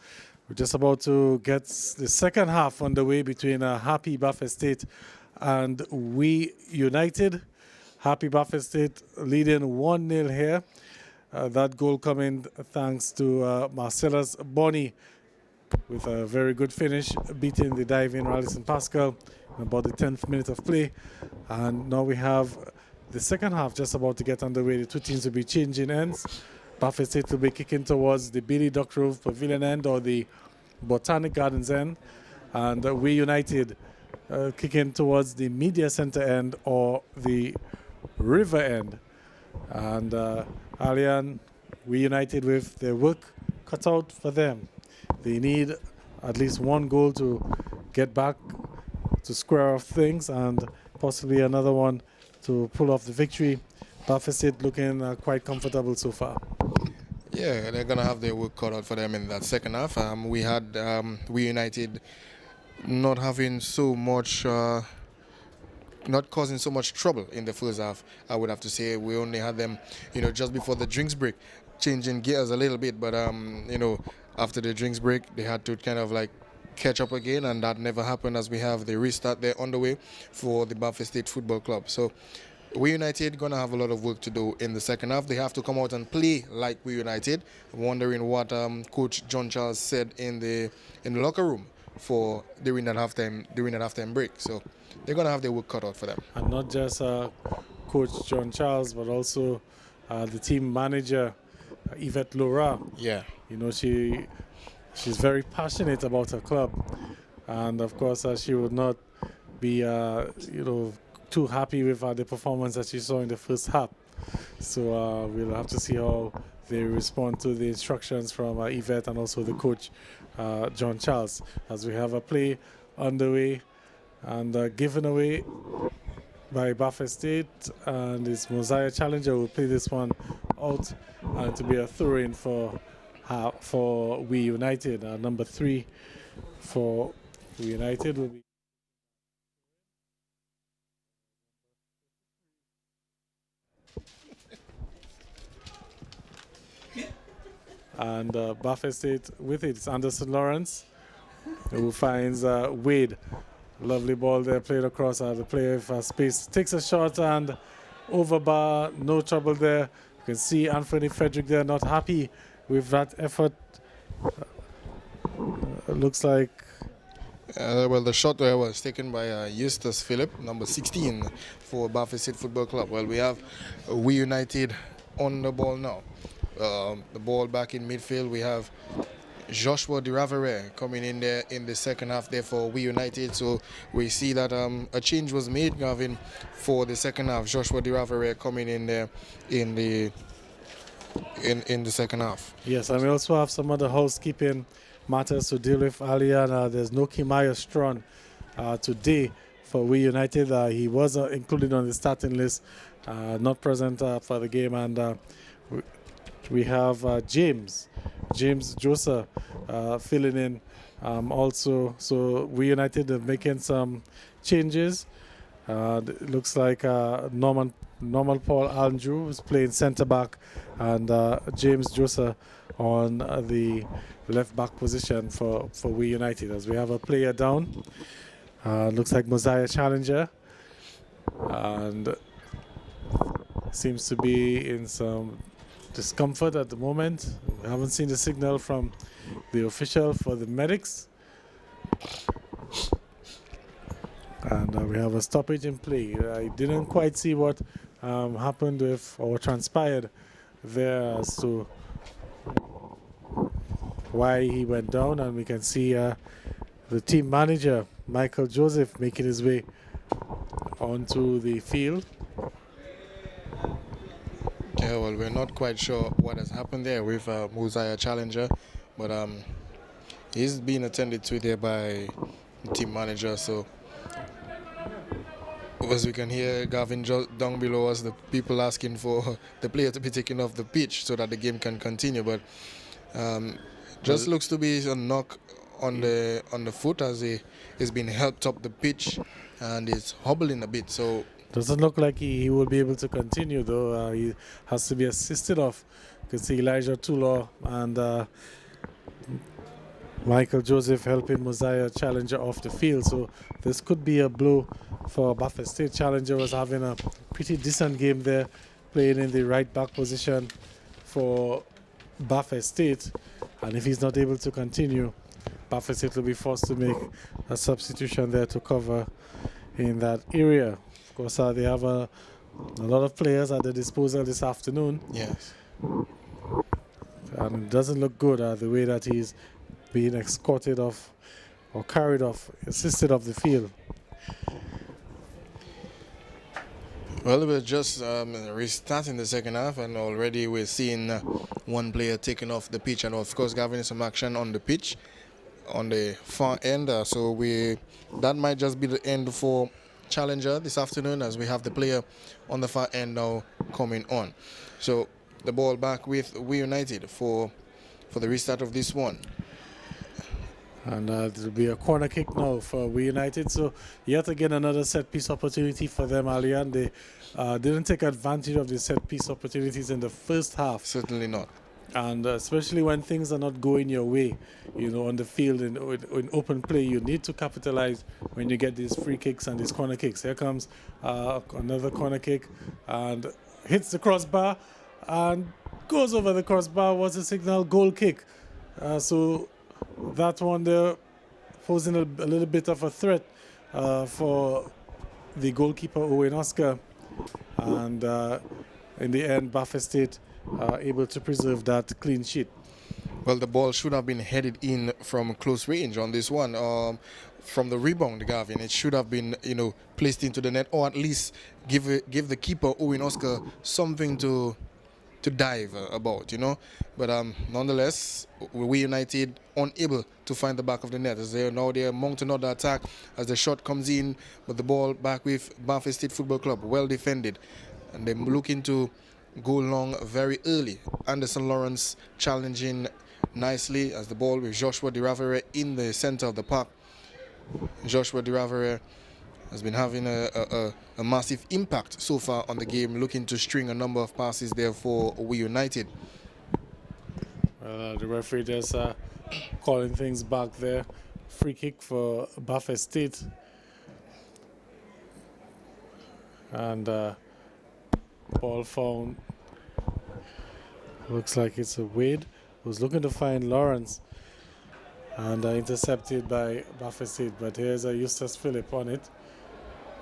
just about to get the second half underway between Happi Buffett State and We United. Happi Buffett State leading 1-0 here. That goal coming thanks to Marcellus Bonney with a very good finish, beating the diving Ralison Pascal in about the 10th minute of play. And now we have the second half just about to get underway. The two teams will be changing ends. Buffett State will be kicking towards the Billy Duckrove Pavilion end or the Botanic Gardens end. And we United kicking towards the Media Center end or the River end. And Alian, we United with their work cut out for them. They need at least one goal to get back to square off things and possibly another one to pull off the victory. Buffett State looking quite comfortable so far. Yeah, they're going to have their work cut out for them in that second half. We had we United not having so much, not causing so much trouble in the first half. I would have to say we only had them, just before the drinks break, changing gears a little bit. But, after the drinks break, they had to kind of like catch up again, and that never happened as we have the restart there on the way for the Buffett State Football Club. So we United going to have a lot of work to do in the second half. They have to come out and play like we United. Wondering what Coach John Charles said in the locker room during that halftime break. So they're going to have their work cut out for them. And not just Coach John Charles, but also the team manager Yvette Laura. Yeah. She's very passionate about her club, and of course she would not be too happy with the performance that she saw in the first half. So we'll have to see how they respond to the instructions from Yvette and also the coach John Charles, as we have a play underway and given away by Buffett State, and it's Mosiah Challenger will play this one out, and to be a throw-in for We United. Number 3 for We United will be and Buffett State with it. It's Anderson Lawrence who finds Wade. Lovely ball there played across the player with space. Takes a shot and over bar. No trouble there. You can see Anthony Frederick there not happy with that effort. Looks like well, the shot there was taken by Eustace Phillip, number 16 for Buffett State Football Club. Well, we have We United on the ball now. The ball back in midfield. We have Joshua Diravere coming in there in the second half there for We United. So we see that a change was made, Gavin, for the second half. Joshua Diravere coming in there in the second half. Yes, and we also have some other housekeeping matters to deal with. Alian, there's no Kimaya Strong today for We United. He was included on the starting list, not present for the game, and we have James Joseph filling in also. So We United are making some changes. It looks like Norman Paul Andrew is playing centre back, and James Joseph on the left back position for We United, as we have a player down. Looks like Mosiah Challenger, and seems to be in some discomfort at the moment. We haven't seen the signal from the official for the medics. And we have a stoppage in play. I didn't quite see what happened with or transpired there as to why he went down, and we can see the team manager Michael Joseph making his way onto the field. Yeah, well, we're not quite sure what has happened there with Mosiah Challenger, but he's being attended to there by the team manager. So as we can hear, Gavin, down below us, the people asking for the player to be taken off the pitch so that the game can continue. But just looks to be a knock on the foot as he is being helped up the pitch and is hobbling a bit. So doesn't look like he will be able to continue, though. He has to be assisted off. You can see Elijah Tulor and Michael Joseph helping Mosiah Challenger off the field. So this could be a blow for Buffett State. Challenger was having a pretty decent game there, playing in the right back position for Buffett State, and if he's not able to continue, Buffett State will be forced to make a substitution there to cover in that area. Of course, they have a lot of players at their disposal this afternoon. Yes. And it doesn't look good the way that he's being escorted off or carried off, assisted off the field. Well, we're just restarting the second half, and already we're seeing one player taken off the pitch, and of course, Gavin, some action on the pitch on the far end. So that might just be the end for Challenger this afternoon, as we have the player on the far end now coming on. So the ball back with We United for the restart of this one. And there'll be a corner kick now for We United. So yet again another set piece opportunity for them, Alian. They didn't take advantage of the set piece opportunities in the first half. Certainly not. And especially when things are not going your way, on the field in open play, you need to capitalize when you get these free kicks and these corner kicks. Here comes another corner kick and hits the crossbar and goes over the crossbar. Was a signal goal kick. So that one there posing a little bit of a threat for the goalkeeper Owen Oscar. And in the end, Buffett State able to preserve that clean sheet. Well, the ball should have been headed in from close range on this one. From the rebound, Gavin, it should have been, placed into the net, or at least give the keeper Owen Oscar something to dive about, But nonetheless, We United unable to find the back of the net, as they're mounting another attack as the shot comes in, but the ball back with Buffett State Football Club, well defended, and they're looking to go long very early. Anderson Lawrence challenging nicely as the ball with Joshua DeRavere in the center of the park. Joshua DeRavere has been having a massive impact so far on the game, looking to string a number of passes there for We United. The referee just calling things back there. Free kick for Buffett State. And ball found. Looks like it's a Wade who's looking to find Lawrence. And intercepted by Buffett State. But here's a Eustace Phillip on it.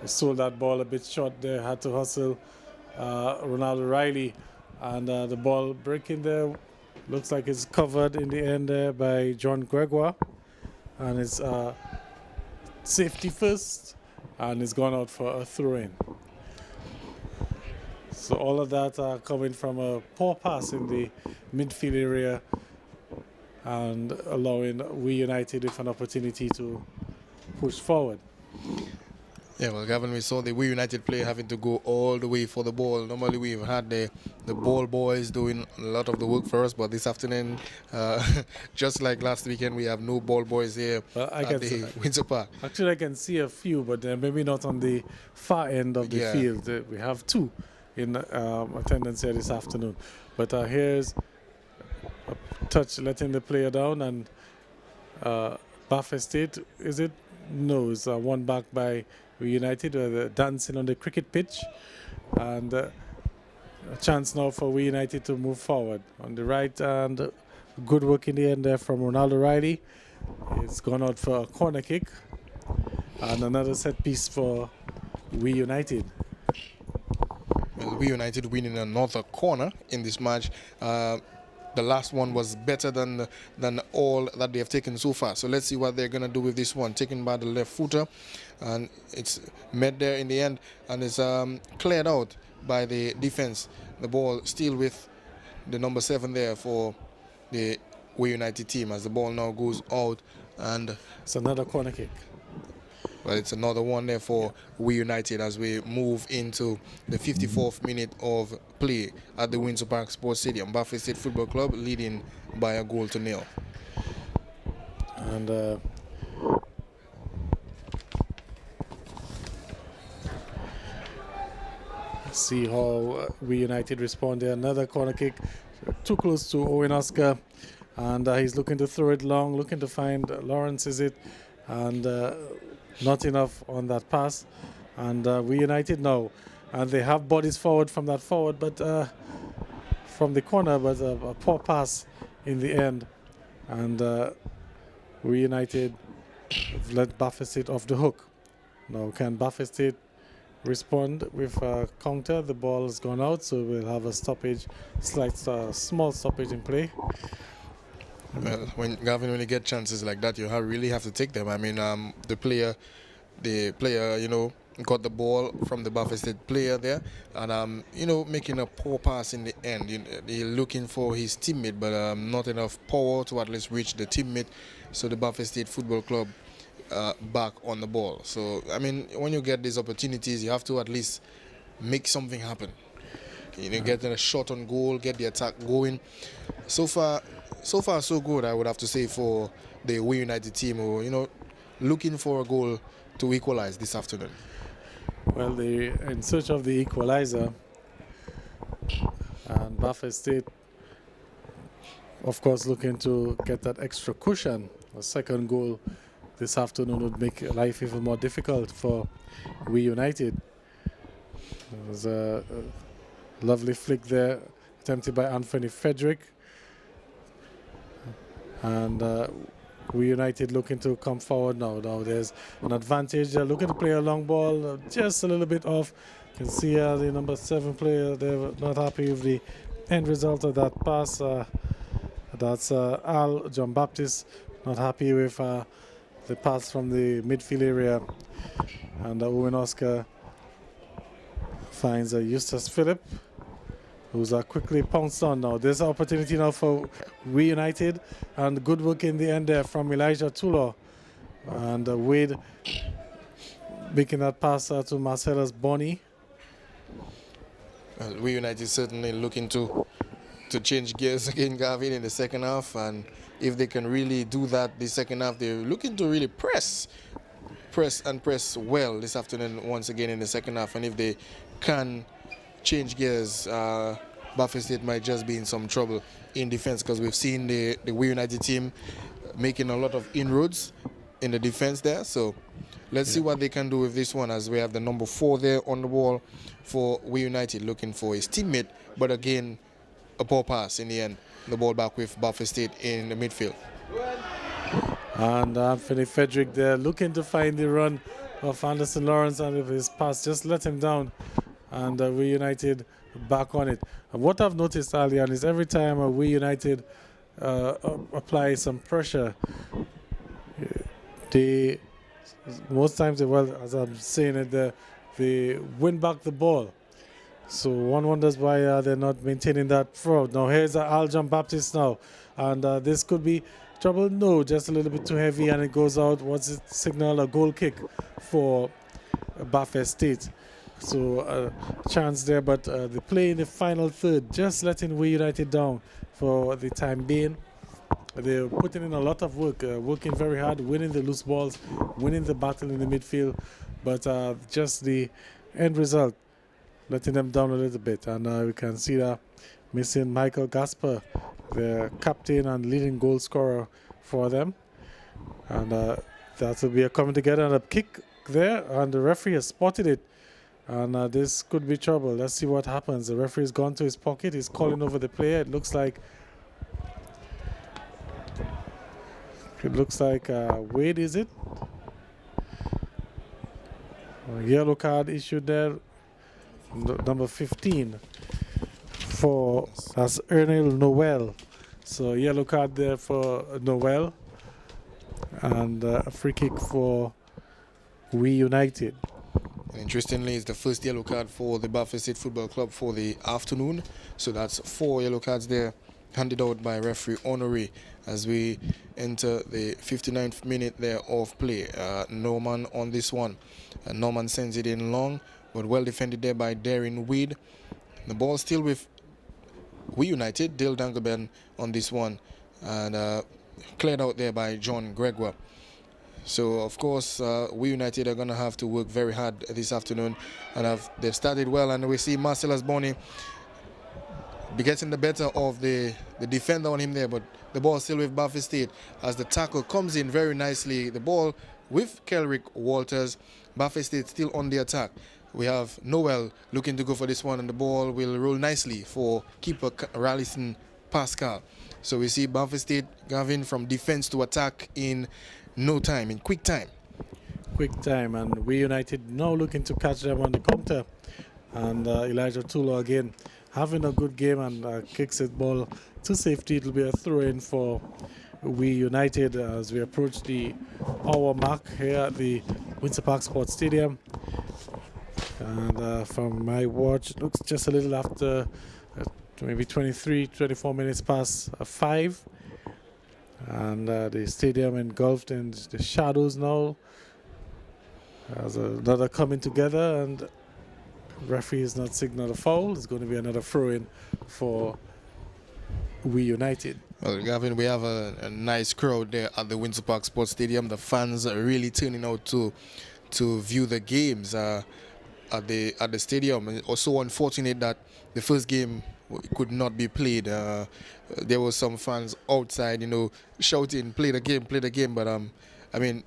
He sold that ball a bit short there, had to hustle Ronaldo Riley, and the ball breaking there. Looks like it's covered in the end there by John Gregoire, and it's safety first, and it's gone out for a throw-in. So all of that coming from a poor pass in the midfield area, and allowing We United with an opportunity to push forward. Yeah, well, Gavin, we saw the We United player having to go all the way for the ball. Normally we've had the ball boys doing a lot of the work for us, but this afternoon, just like last weekend, we have no ball boys here at the Windsor Park. Actually, I can see a few, but maybe not on the far end of the field. We have two in attendance here this afternoon. But here's a touch letting the player down, and Buffett State, is it? No, it's one back by We United, where they're dancing on the cricket pitch, and a chance now for We United to move forward. On the right, and good work in the end there from Ronaldo Riley. It's gone out for a corner kick, and another set piece for We United. Well, We United winning another corner in this match. The last one was better than all that they have taken so far. So let's see what they're going to do with this one. Taken by the left footer, and it's met there in the end, and it's cleared out by the defense. The ball still with the number 7 there for the We United team, as the ball now goes out, and it's another corner kick. Well, it's another one there for We United as we move into the 54th minute of play at the Windsor Park Sports Stadium. Buffett State Football Club leading by a goal to nil. And see how We United respond there. Another corner kick, too close to Owen Oscar, and he's looking to throw it long, looking to find Lawrence, is it? And not enough on that pass, and We United now, and they have bodies forward from that forward, but from the corner, but a poor pass in the end. And we United let Buffett State off the hook. Now can Buffett State respond with a counter? The ball has gone out, so we'll have a stoppage, small stoppage in play. Well, when you get chances like that, you really have to take them. I mean, the player, you know, got the ball from the Buffett State player there, and you know, making a poor pass in the end. He's looking for his teammate, but not enough power to at least reach the teammate. So the Buffett State Football Club back on the ball. So I mean, when you get these opportunities, you have to at least make something happen. You know, get a shot on goal, get the attack going. So far, so good, I would have to say, for the We United team, who, you know, looking for a goal to equalize this afternoon. Well, they're in search of the equalizer, and Buffett State, of course, looking to get that extra cushion. A second goal this afternoon would make life even more difficult for We United. There was a lovely flick there, attempted by Anthony Frederick. And We United looking to come forward now. Now there's an advantage. They're looking to play a long ball, just a little bit off. You can see the number 7 player, they're not happy with the end result of that pass. That's Al John Baptist, not happy with the pass from the midfield area. And Owen Oscar finds Eustace Phillip, who's quickly pounced on now. There's an opportunity now for We United, and good work in the end there from Elijah Tulo. And Wade making that pass to Marcellus Bonney. Well, We United certainly looking to change gears again, Gavin, in the second half. And if they can really do that the second half, they're looking to really press well this afternoon once again in the second half. And if they can change gears, Buffett State might just be in some trouble in defense, because we've seen the We United team making a lot of inroads in the defense there. So let's see what they can do with this one, as we have the number 4 there on the ball for We United, looking for his teammate, but again a poor pass in the end. The ball back with Buffett State in the midfield. And Anthony Frederick there looking to find the run of Anderson Lawrence, and with his pass just let him down. And We United back on it. And what I've noticed, Alian, is every time We United apply some pressure, most times, well, as I'm saying it, they win back the ball. So one wonders why they're not maintaining that throughout. Now here's Al John Baptist now, and this could be trouble. No, just a little bit too heavy, and it goes out. What's it signal? A goal kick for Buffett State. So chance there, but the play in the final third just letting We United down for the time being. They're putting in a lot of work, working very hard, winning the loose balls, winning the battle in the midfield, but just the end result letting them down a little bit. And we can see that missing Michael Gasper, the captain and leading goal scorer for them. And that will be a coming together and a kick there, and the referee has spotted it. And this could be trouble. Let's see what happens. The referee's gone to his pocket. He's calling over the player. It looks like Wade, is it? A yellow card issued there. Number 15 for that's Ernil Noel. So yellow card there for Noel, and a free kick for We United. And interestingly, it's the first yellow card for the Buffett State Football Club for the afternoon. So that's 4 yellow cards there handed out by referee Honoré as we enter the 59th minute there of play. Norman on this one. Norman sends it in long, but well defended there by Darren Wade. The ball still with We United. Dale Dangleben on this one, and cleared out there by John Gregoire. So of course We United are going to have to work very hard this afternoon, and they've started well, and we see Marcellus Bonney be getting the better of the defender on him there, but the ball still with Buffett State as the tackle comes in very nicely. The ball with Kelrick Walters. Buffett State still on the attack. We have Noel looking to go for this one, and the ball will roll nicely for keeper Rallison Pascal. So we see Buffalo State, Gavin, from defense to attack in no time, in quick time. Quick time, and we United now looking to catch them on the counter. And Elijah Tulo again having a good game and kicks it ball to safety. It'll be a throw-in for we United as we approach the hour mark here at the Windsor Park Sports Stadium. And from my watch, it looks just a little after maybe 24 minutes past 5. And the stadium engulfed in the shadows now. There's another coming together, and the referee is not signaled a foul. It's going to be another throw-in for we United. Well, Gavin, we have a nice crowd there at the Windsor Park Sports Stadium. The fans are really turning out to view the games at the stadium. And also unfortunate that the first game could not be played. There were some fans outside, shouting, play the game. But I mean,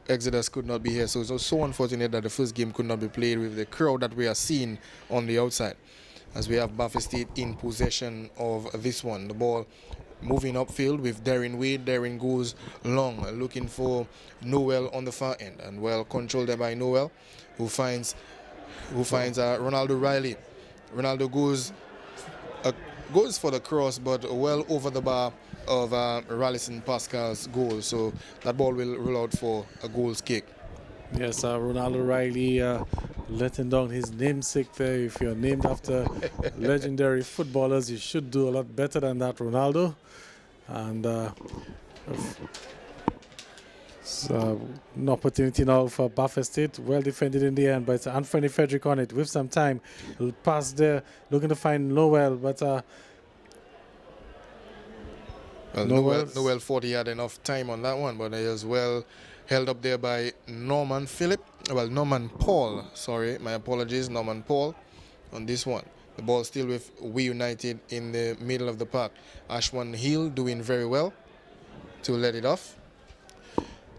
Exodus could not be here, so it's so unfortunate that the first game could not be played with the crowd that we are seeing on the outside. As we have Buffalo State in possession of this one. The ball moving upfield with Darren Wade. Darren goes long, looking for Noel on the far end, and well controlled there by Noel, who finds Ronaldo Riley. Ronaldo goes for the cross, but well over the bar of Rallison Pascal's goal. So that ball will roll out for a goals kick. Yes, Ronaldo Riley letting down his namesake there. If you're named after legendary footballers, you should do a lot better than that, Ronaldo. And so an opportunity now for Buffalo State. Well defended in the end, but it's Anthony Frederick on it with some time. He'll pass there, looking to find Noel, but Noel thought he had enough time on that one, but he was well held up there by Norman Paul. Sorry, my apologies, Norman Paul on this one. The ball still with We United in the middle of the park. Ashwan Hill doing very well to let it off.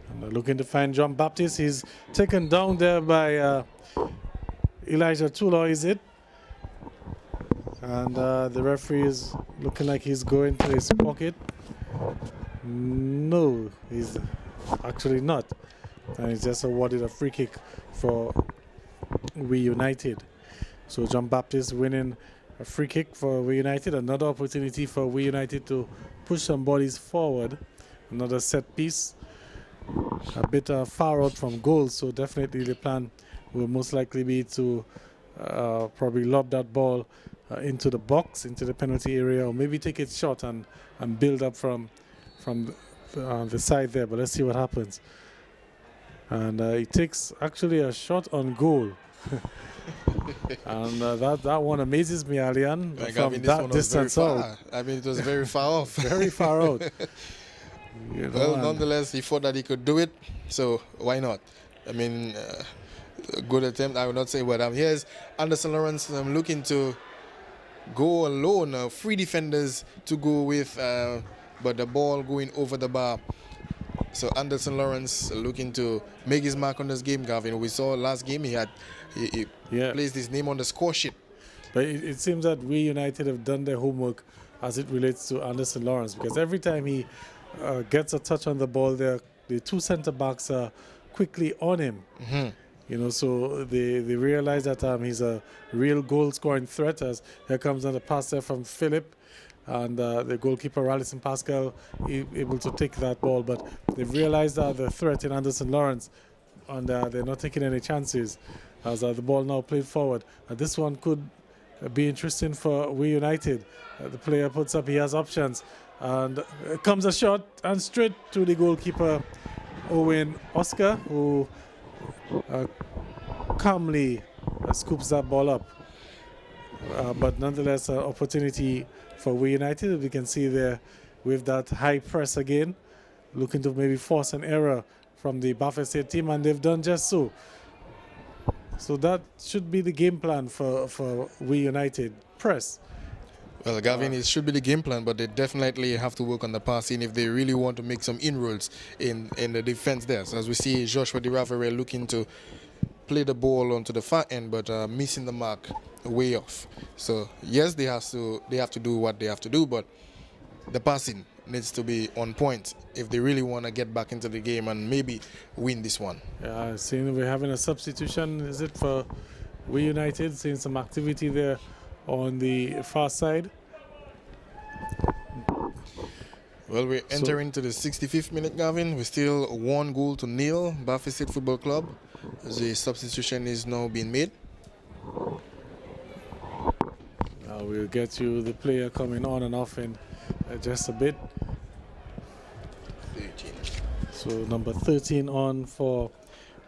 And looking to find John Baptist. He's taken down there by Elijah Tulo, is it? And the referee is looking like he's going to his pocket. No, he's actually not. And he's just awarded a free kick for We United. So John Baptist winning a free kick for We United. Another opportunity for We United to push some bodies forward. Another set piece. A bit far out from goal, so definitely the plan will most likely be to probably lob that ball into the box, into the penalty area, or maybe take it short and build up from the side there. But let's see what happens. And he takes actually a shot on goal. And that one amazes me, Alian, from that distance out. I mean, it was very far off. Very far out. Well, nonetheless, he thought that he could do it, so why not? I mean, a good attempt, I would not say, but here's Anderson Lawrence looking to go alone. 3 defenders to go with, but the ball going over the bar. So Anderson Lawrence looking to make his mark on this game, Gavin. We saw last game he placed his name on the score sheet. But it seems that We United have done their homework as it relates to Anderson Lawrence, because every time he gets a touch on the ball, the 2 center backs are quickly on him. Mm-hmm. So they realize that he's a real goal scoring threat. As here comes another pass there from Philip, and the goalkeeper Rallison Pascal able to take that ball, but they've realized that the threat in Anderson Lawrence, and they're not taking any chances as the ball now played forward. This one could be interesting for We United. The player puts up, he has options, and comes a shot and straight to the goalkeeper Owen Oscar, who calmly scoops that ball up. But nonetheless, an opportunity for We United. We can see there with that high press again, looking to maybe force an error from the Buffalo State team, and they've done just so. So that should be the game plan for We United. Press. Well, Gavin, it should be the game plan, but they definitely have to work on the passing if they really want to make some inroads in the defense there. So as we see Joshua Di Ravere looking to play the ball onto the far end, but missing the mark way off. So yes, they have to do what they have to do, but the passing needs to be on point if they really want to get back into the game and maybe win this one. Yeah, I've seen we're having a substitution. Is it for We United? Seeing some activity there on the far side. Well, we're entering to the 65th minute, Gavin. We're still 1-0 Baffin State Football Club. The substitution is now being made. We'll get you the player coming on and off in just a bit. 13. So number 13 on for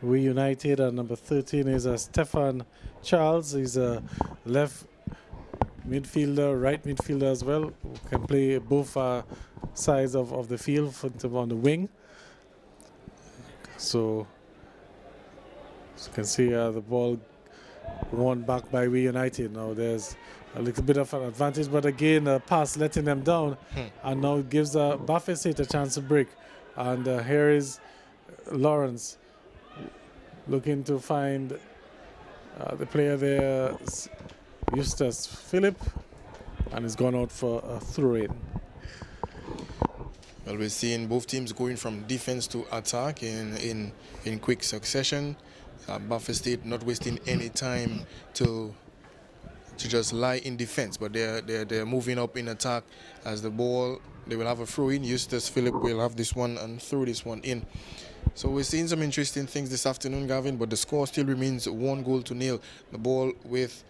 We United, and number 13 is Stefan Charles. He's a left midfielder, right midfielder as well, who can play both sides of the field on the wing. So as you can see the ball won back by We United. Now there's a little bit of an advantage, but again a pass letting them down, and now it gives Baffin State a chance to break. And here is Lawrence looking to find the player there, Eustace Philip, and he's gone out for a throw-in. Well, we're seeing both teams going from defense to attack in quick succession. Baffin State not wasting any time to just lie in defense, but they're moving up in attack. As the ball, they will have a throw-in. Eustace Philip will have this one and throw this one in. So we're seeing some interesting things this afternoon, Gavin, but the score still remains 1-0. The ball with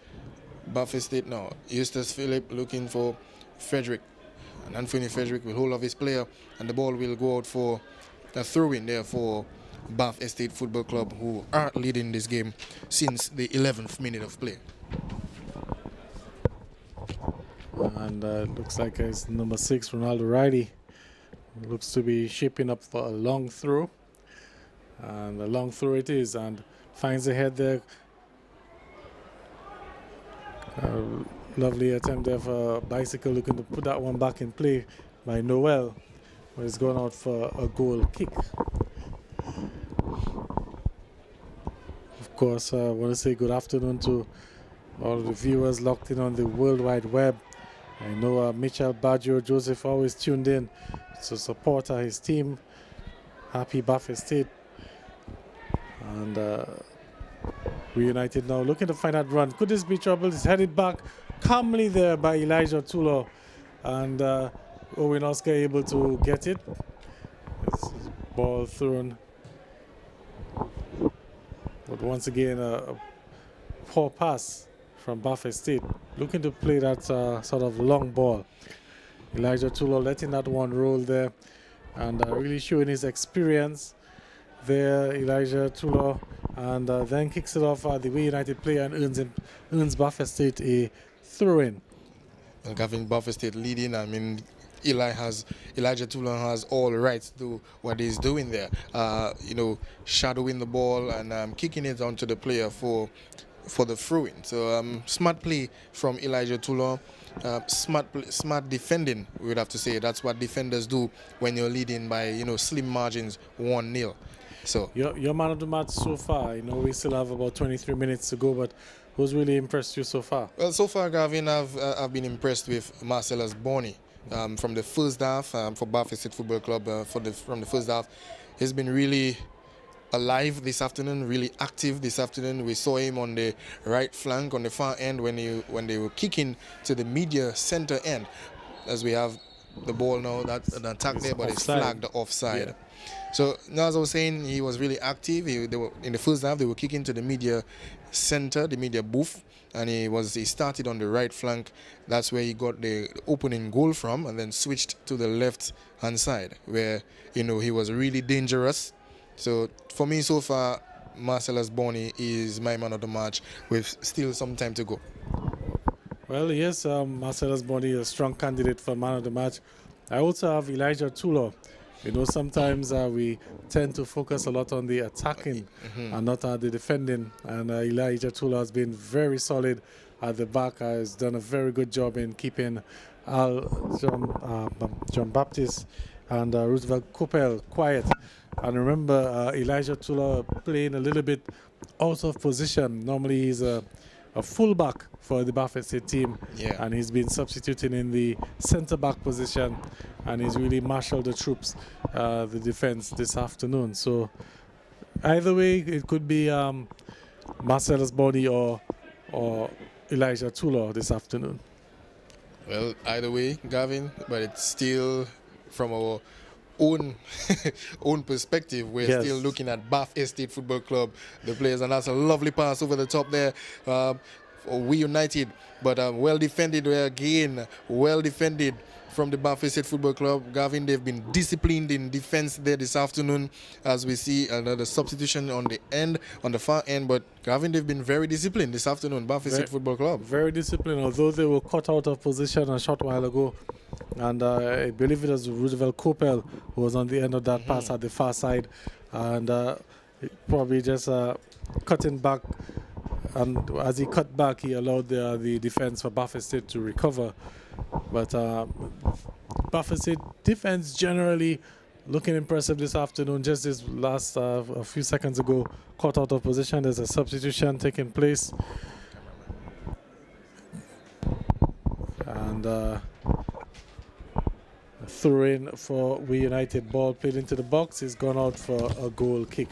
Baffin State now. Eustace Philip looking for Frederick. And Anthony Frederick will hold off his player, and the ball will go out for a throw-in there for Baffin State Football Club, who are leading this game since the 11th minute of play. And it looks like it's number 6, Ronaldo Riley. Looks to be shaping up for a long throw. And a long throw it is, and finds the head there. Lovely attempt there for Bicycle, looking to put that one back in play by Noel, but it's gone out for a goal kick. Of course, I want to say good afternoon to all the viewers locked in on the World Wide Web. I know Mitchell Baggio Joseph always tuned in to support his team, Happy Baffin State. And We United now looking to find that run. Could this be trouble? It's headed back calmly there by Elijah Tulo, and Owen Oscar able to get it. It's ball thrown. But once again, a poor pass from Baffin State. Looking to play that sort of long ball. Elijah Tulo letting that one roll there, and really showing his experience there, Elijah Tulo, and then kicks it off the Way United player and earns Baffin State a throw-in. Well, Gavin, Baffin State leading. I mean, Elijah Tulo has all the right to do what he's doing there. Shadowing the ball and kicking it onto the player for the throw-in. So smart play from Elijah Tulo. Smart defending, we would have to say. That's what defenders do when you're leading by slim margins, 1-0. So your man of the match so far. We still have about 23 minutes to go, but who's really impressed you so far? Well, so far, Gavin, I've been impressed with Marcellus Bonney from the first half for Baffin State Football Club. From the first half, he's been really alive this afternoon, really active this afternoon. We saw him on the right flank, on the far end, when they were kicking to the media center end. As we have the ball now, that's an attack there, but it's flagged offside. Yeah. So now, as I was saying, he was really active. They were, in the first half, they were kicking to the media center, the media booth, and he started on the right flank. That's where he got the opening goal from, and then switched to the left-hand side, where he was really dangerous. So for me, so far, Marcellus Bonney is my man of the match, with still some time to go. Well, yes, Marcellus Bonney is a strong candidate for man of the match. I also have Elijah Tulo. Sometimes we tend to focus a lot on the attacking and not on the defending. And Elijah Tulo has been very solid at the back. Has done a very good job in keeping John Baptist and Roosevelt Coppel quiet. And remember, Elijah Tula playing a little bit out of position. Normally he's a fullback for the Buffett State team. Yeah. And he's been substituting in the centre-back position. And he's really marshaled the troops, the defense this afternoon. So either way, it could be Marcellus Bonney or Elijah Tula this afternoon. Well, either way, Gavin, but it's still from our own own perspective. We're still looking at Bath Estate Football Club, the players, and that's a lovely pass over the top there. We United, but well defended again, well defended from the Bath Estate Football Club. Gavin, they've been disciplined in defense there this afternoon, as we see another substitution on the far end. But Gavin, they've been very disciplined this afternoon, Bath Estate Football Club. Very disciplined, although they were caught out of position a short while ago. And I believe it was Roosevelt Coppel who was on the end of that pass at the far side. And probably just cutting back. And as he cut back, he allowed the defense for Bath Estate to recover. But Bath Estate defense generally looking impressive this afternoon. Just this last a few seconds ago, caught out of position. There's a substitution taking place. And throw in for We United. Ball played into the box. He's gone out for a goal kick.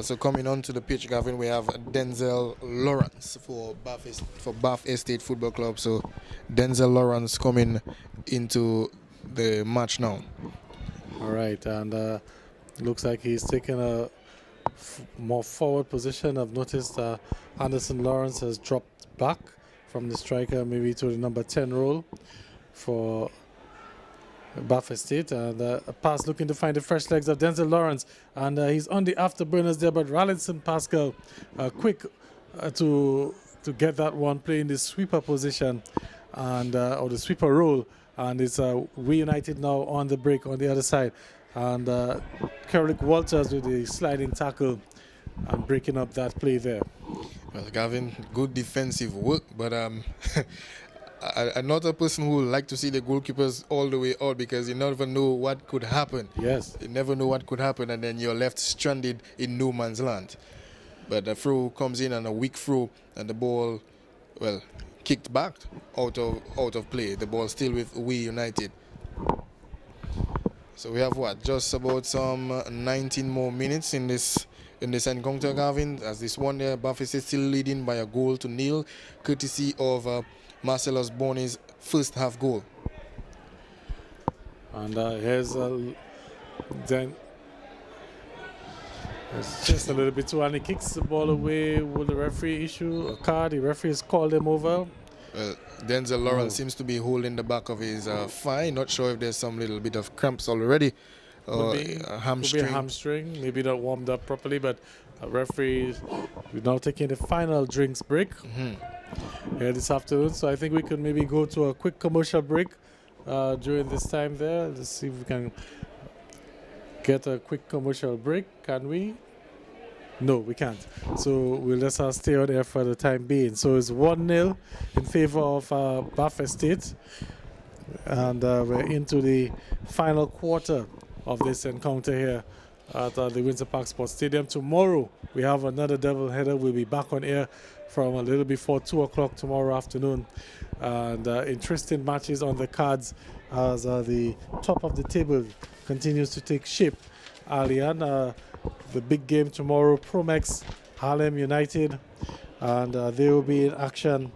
So coming onto the pitch, Gavin, we have Denzel Lawrence for Bath Estate Football Club. So Denzel Lawrence coming into the match now. All right, and looks like he's taken a more forward position. I've noticed Anderson Lawrence has dropped back from the striker, maybe to the number 10 role for Bath Estate, and a pass looking to find the fresh legs of Denzel Lawrence, and he's on the afterburners there, but Rallinson Pascal quick to get that one, playing the sweeper position and or the sweeper role, and it's reunited now on the break on the other side, and Kerrick Walters with the sliding tackle and breaking up that play there. Well, Gavin, good defensive work, but I'm not a person who would like to see the goalkeepers all the way out, because you never know what could happen. Yes. You never know what could happen, and then you're left stranded in no man's land. But the throw comes in, and a weak throw, and the ball, well, kicked back out of play. The ball still with We United. So we have just about some 19 more minutes in this encounter, Gavin, as this one there, Bath is still leading by a goal to nil, courtesy of Marcellus Bonney's first half goal. And here's then it's just a little bit too, and he kicks the ball away. Will the referee issue a card? The referee has called him over. Denzel Lawrence seems to be holding the back of his thigh. Not sure if there's some little bit of cramps already. Could be a hamstring. Maybe not warmed up properly, but referee, we're now taking the final drinks break here this afternoon. So I think we could maybe go to a quick commercial break during this time there. Let's see if we can get a quick commercial break. Can we? No, we can't. So we'll just stay on there for the time being. So it's 1-0 in favor of Bath Estate. And we're into the final quarter of this encounter here at the Windsor Park Sports Stadium. Tomorrow we have another double header. We'll be back on air from a little before 2 o'clock tomorrow afternoon, and interesting matches on the cards as the top of the table continues to take shape. Alian, the big game tomorrow, Promex Harlem United, and they will be in action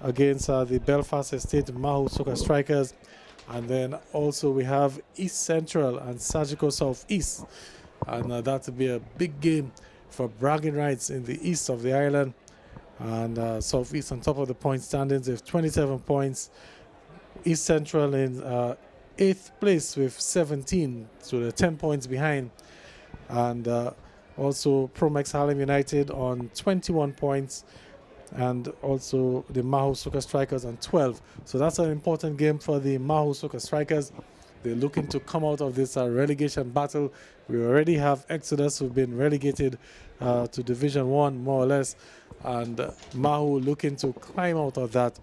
against the Belfast Estate Mahu Soccer Strikers. And then also we have East Central and Surgical Southeast. And that will be a big game for bragging rights in the east of the island. And Southeast on top of the point standings with 27 points. East Central in 8th place with 17, so they're 10 points behind. And also Promex Harlem United on 21 points. And also the Mahu Soccer Strikers on 12. So that's an important game for the Mahu Soccer Strikers. They're looking to come out of this relegation battle. We already have Exodus, who've been relegated to Division 1, more or less. And Mahu looking to climb out of that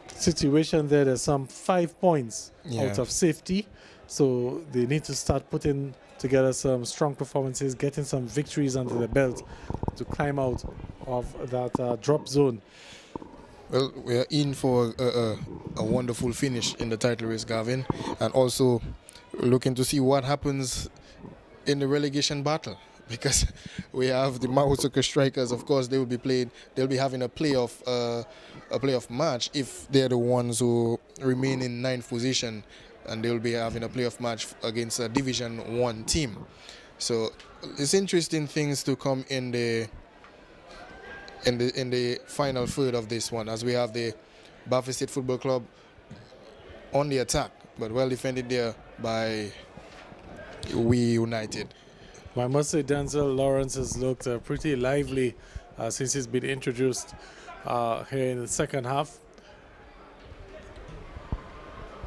situation there. There's some 5 points out of safety. So they need to start putting together some strong performances, getting some victories under the belt to climb out of that drop zone. Well, we are in for a wonderful finish in the title race, Gavin, and also looking to see what happens in the relegation battle, because we have the Mahotsuka Strikers. Of course, they will be played. They'll be having a playoff match if they're the ones who remain in 9th position, and they'll be having a playoff match against a Division 1 team. So it's interesting things to come in the final third of this one, as we have the Baffin State Football Club on the attack, but well defended there by We United. I must say Denzel Lawrence has looked pretty lively since he's been introduced here in the second half.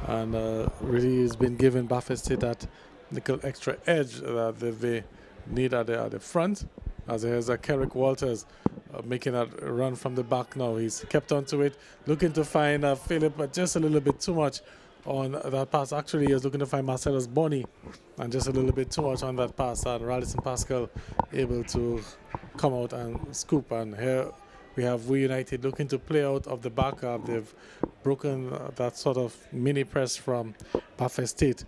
And really has been giving Baffin State that little extra edge that they need at the front. As there's Kerrick Walters making that run from the back now. He's kept onto it, looking to find Philip, but just a little bit too much on that pass. Actually, he was looking to find Marcellus Bonney, and just a little bit too much on that pass. And Rallison Pascal able to come out and scoop. And here we have We United looking to play out of the back. They've broken that sort of mini press from Baffin State.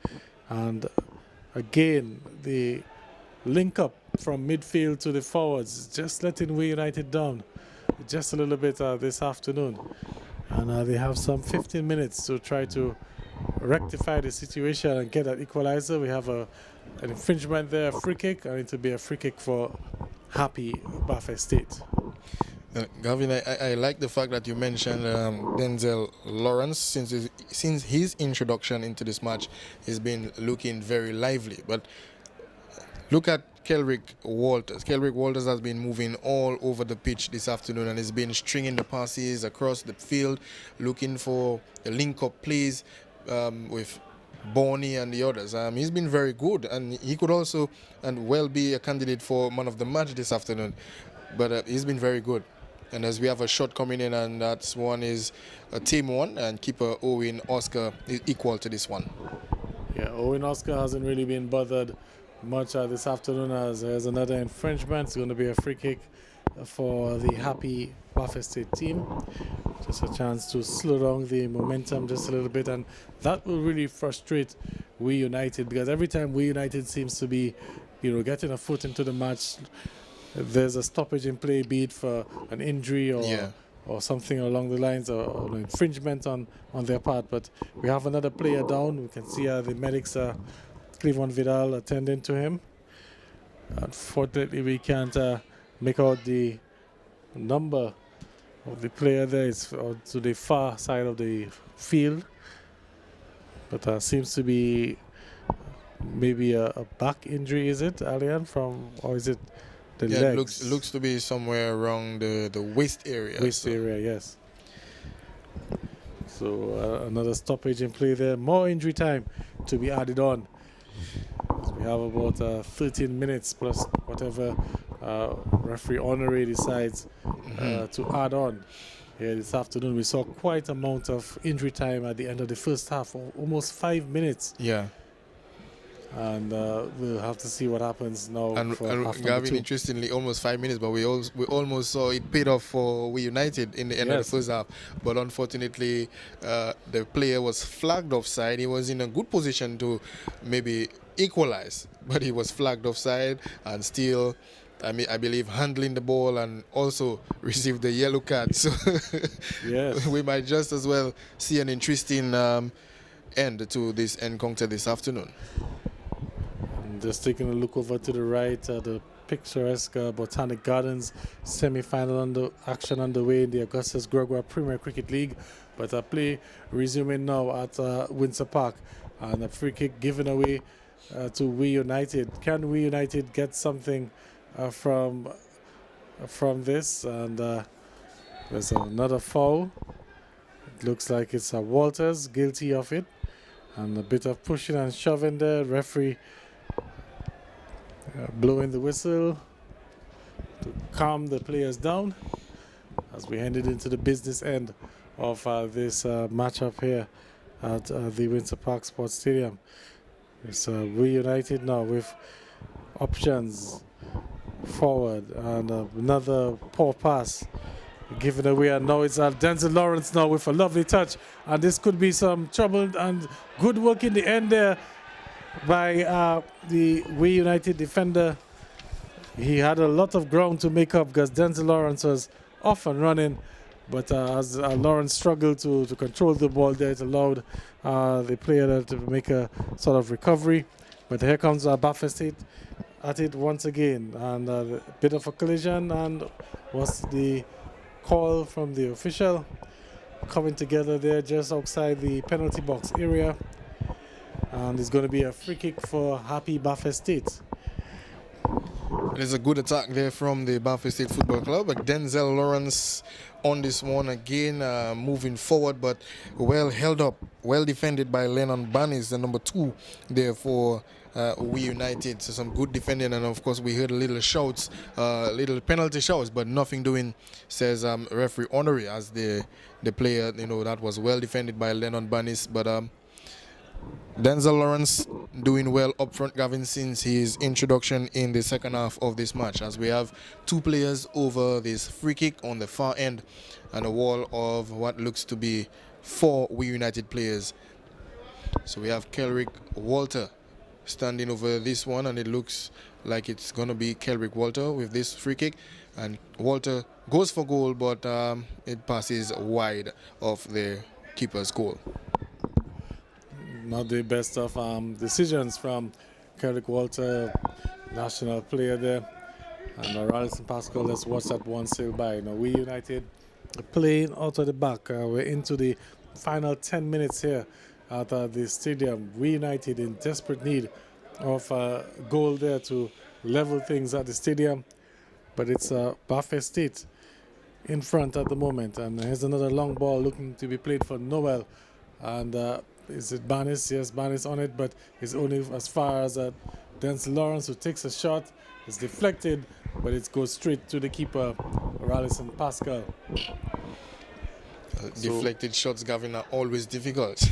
And again, the link up from midfield to the forwards, just letting We United down just a little bit this afternoon. And they have some 15 minutes to try to rectify the situation and get that equalizer. We have an infringement there, a free kick, and it will be a free kick for Happi Baffin State. Gavin, I like the fact that you mentioned Denzel Lawrence. Since his introduction into this match, he's been looking very lively. But look at Kelrick Walters. Kelrick Walters has been moving all over the pitch this afternoon, and has been stringing the passes across the field, looking for the link-up plays with Bonnie and the others. He's been very good, and he could also and well be a candidate for man of the match this afternoon. But he's been very good. And as we have a shot coming in, and that's one is a team one, and keeper Owen Oscar is equal to this one. Yeah, Owen Oscar hasn't really been bothered much this afternoon, as there's another infringement. It's going to be a free kick for the Happi Baffin State team. Just a chance to slow down the momentum just a little bit, and that will really frustrate We United, because every time We United seems to be, getting a foot into the match, there's a stoppage in play, be it for an injury or something along the lines, or an infringement on their part. But we have another player down. We can see the medics, Cleveland Vidal, attending to him. Unfortunately, we can't make out the number of the player there. It's to the far side of the field, but seems to be maybe a back injury. Is it, Alian, or is it the legs? It looks to be somewhere around the waist area. Area, yes. So another stoppage in play there. More injury time to be added on. We have about 13 minutes plus whatever referee Honoré decides to add on here this afternoon. We saw quite amount of injury time at the end of the first half, almost 5 minutes. Yeah. And we'll have to see what happens now. And Gavin, interestingly, almost 5 minutes, but we almost saw it paid off for We United in the end of the first half. But unfortunately, the player was flagged offside. He was in a good position to maybe equalize, but he was flagged offside, and still, I believe, handling the ball, and also received the yellow card. So yes, we might just as well see an interesting end to this encounter this afternoon. Just taking a look over to the right, the picturesque Botanic Gardens semi-final action underway in the Augustus Gregoire Premier Cricket League. But a play resuming now at Windsor Park, and a free kick given away to We United. Can We United get something from this? And there's another foul. It looks like it's Walters guilty of it, and a bit of pushing and shoving there. Referee blowing the whistle to calm the players down as we headed into the business end of this matchup here at the Windsor Park Sports Stadium. It's reunited now with options forward, and another poor pass given away, and now it's Denzel Lawrence now with a lovely touch, and this could be some trouble, and good work in the end there by the reunited defender. He had a lot of ground to make up because Denzel Lawrence was off and running, but as Lawrence struggled to control the ball there, it allowed the player to make a sort of recovery. But here comes Buffett State at it once again, and a bit of a collision, and was the call from the official coming together there just outside the penalty box area, and it's going to be a free kick for Happi Buffett State. There's a good attack there from the Buffett State Football Club. But Denzel Lawrence on this one again, moving forward, but well held up, well defended by Lennon Bannis, the number 2 there for We United. So some good defending, and of course we heard a little shouts, little penalty shouts, but nothing doing, says referee Honorary, as the player, that was well defended by Lennon Bannis. But Denzel Lawrence doing well up front, Gavin, since his introduction in the second half of this match, as we have 2 players over this free kick on the far end and a wall of what looks to be 4 We United players. So we have Kelrick Walter standing over this one, and it looks like it's going to be Kelrick Walter with this free kick, and Walter goes for goal, but it passes wide of the keeper's goal. Not the best of decisions from Kelrick Walter, national player there. And Ralston Pascal, let's watch that one sail by. We United playing out of the back. We're into the final 10 minutes here at the stadium. We United in desperate need of a goal there to level things at the stadium. But it's Buffett State in front at the moment. And here's another long ball looking to be played for Noel. And is it Bannis? Yes, Bannis on it, but it's only as far as Denzel Lawrence, who takes a shot. It's deflected, but it goes straight to the keeper, Ralston Pascal. Deflected shots, Gavin, are always difficult.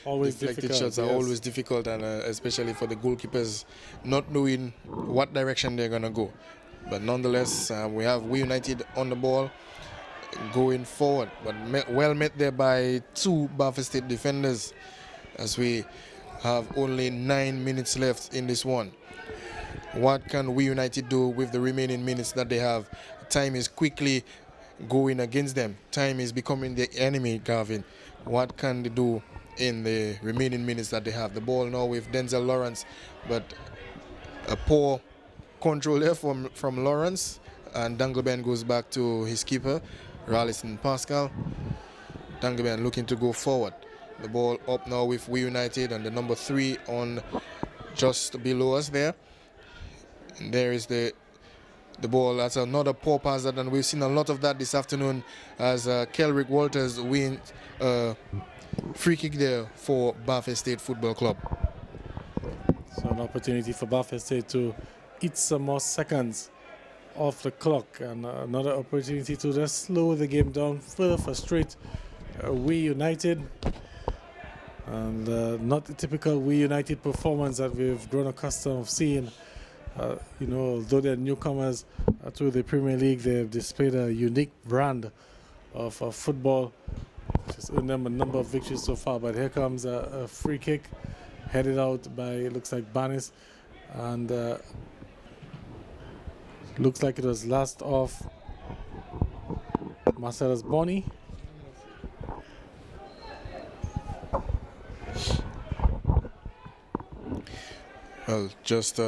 Always Deflected difficult, shots are yes. always difficult, and especially for the goalkeepers not knowing what direction they're going to go. But nonetheless, we have We United on the ball going forward, but well met there by 2 Buffett State defenders, as we have only 9 minutes left in this one. What can We United do with the remaining minutes that they have? Time is quickly going against them. Time is becoming the enemy, Gavin. What can they do in the remaining minutes that they have? The ball now with Denzel Lawrence, but a poor control there from Lawrence, and Dangleben goes back to his keeper, Ralston Pascal. Dangleben looking to go forward. The ball up now with We United, and the number 3 on just below us there. And there is the ball. That's another poor pass, and we've seen a lot of that this afternoon, as Kelrick Walters wins free kick there for Buffett State Football Club. So an opportunity for Buffett State to eat some more seconds off the clock, and another opportunity to just slow the game down, further frustrate We United. And not the typical We United performance that we've grown accustomed to seeing. Although they're newcomers to the Premier League, they've displayed a unique brand of football, which has earned them a number of victories so far. But here comes a free kick headed out by, it looks like, Bannis, and looks like it was last off Marcellus Bonney. Well, just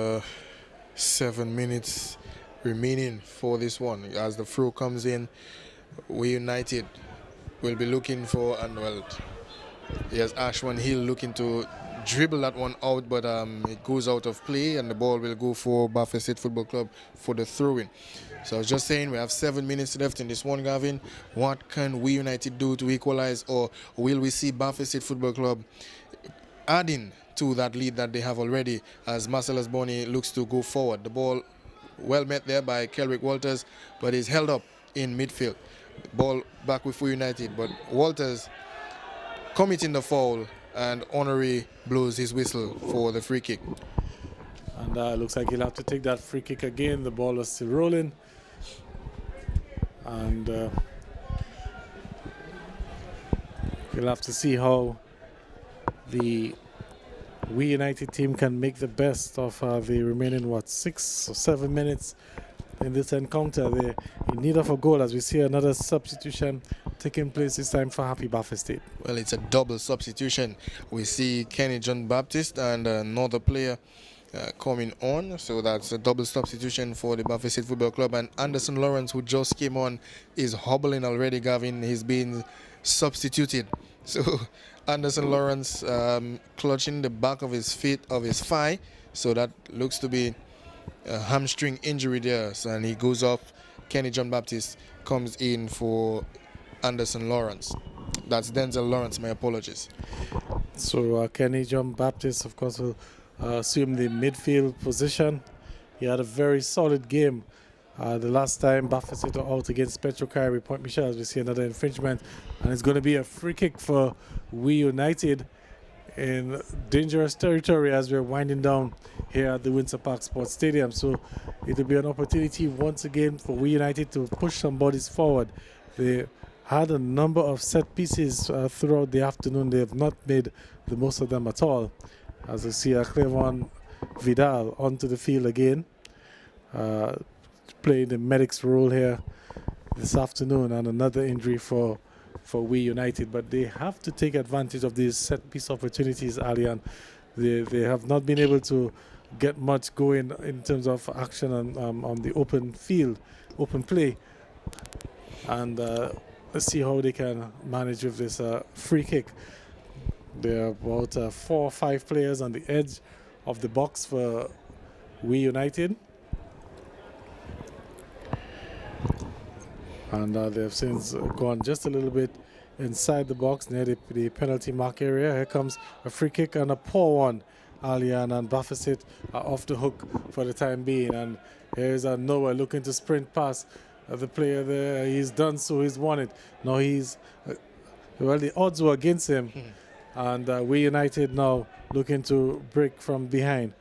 7 minutes remaining for this one. As the throw comes in, We United will be looking for, and well, here's Ashwan Hill looking to dribble that one out, but it goes out of play, and the ball will go for Buffett State Football Club for the throw-in. So I was just saying, we have 7 minutes left in this one, Gavin. What can We United do to equalize, or will we see Buffett State Football Club adding to that lead that they have already, as Marcellus Bonney looks to go forward? The ball well met there by Kelrick Walters, but is held up in midfield. Ball back with We United, but Walters committing the foul, and Honoré blows his whistle for the free kick. And looks like he'll have to take that free kick again. The ball is still rolling. And we'll have to see how the We United team can make the best of the remaining, 6 or 7 minutes in this encounter. They're in need of a goal as we see another substitution taking place this time for Happi Bafa State. Well, it's a double substitution. We see Kenny John Baptist and another player coming on. So that's a double substitution for the Bafa State Football Club. And Anderson Lawrence, who just came on, is hobbling already, Gavin. He's been substituted. So Anderson Lawrence clutching the back of his thigh. So that looks to be a hamstring injury there. So, and he goes off. Kenny John Baptist comes in for Anderson Lawrence. That's Denzel Lawrence, my apologies. So Kenny John Baptist, of course, will assume the midfield position. He had a very solid game. The last time Bafa State were out against Petro Carey Point Michel, as we see another infringement. And it's going to be a free kick for We United in dangerous territory as we're winding down here at the Windsor Park Sports Stadium. So it'll be an opportunity once again for We United to push some bodies forward. They had a number of set pieces throughout the afternoon. They have not made the most of them at all. As we see Clevon Vidal onto the field again, playing the medic's role here this afternoon, and another injury for We United. But they have to take advantage of these set piece opportunities, Alian. They have not been able to get much going in terms of action on the open field, open play. And let's see how they can manage with this free kick. There are about 4 or 5 players on the edge of the box for We United. And they've since gone just a little bit inside the box near the penalty mark area. Here comes a free kick and a poor one. Alian and Bafa State are off the hook for the time being. And here's Noah looking to sprint past the player there. He's done so, he's won it. Now he's, well, the odds were against him. And We United now looking to break from behind.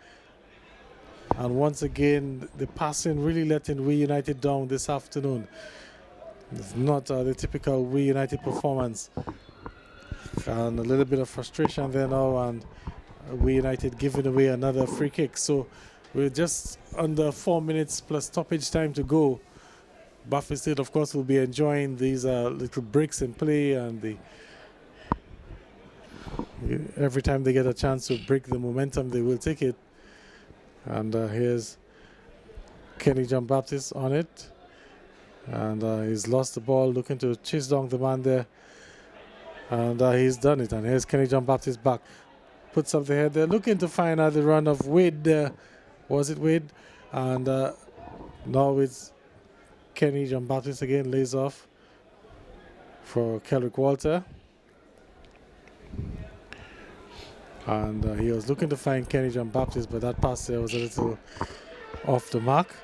And once again, the passing really letting We United down this afternoon. It's not the typical We United performance. And a little bit of frustration there now, and We United giving away another free kick. So we're just under 4 minutes plus stoppage time to go. Bafa State, of course, will be enjoying these little breaks in play, and every time they get a chance to break the momentum, they will take it. And here's Kenny John Baptist on it. And he's lost the ball, looking to chase down the man there. And he's done it. And here's Kenny John Baptist back. Puts up the head there, looking to find out the run of Wade there. Was it Wade? And now it's Kenny John Baptist again, lays off for Kelrick Walter. And he was looking to find Kenny John Baptist, but that pass there was a little off the mark.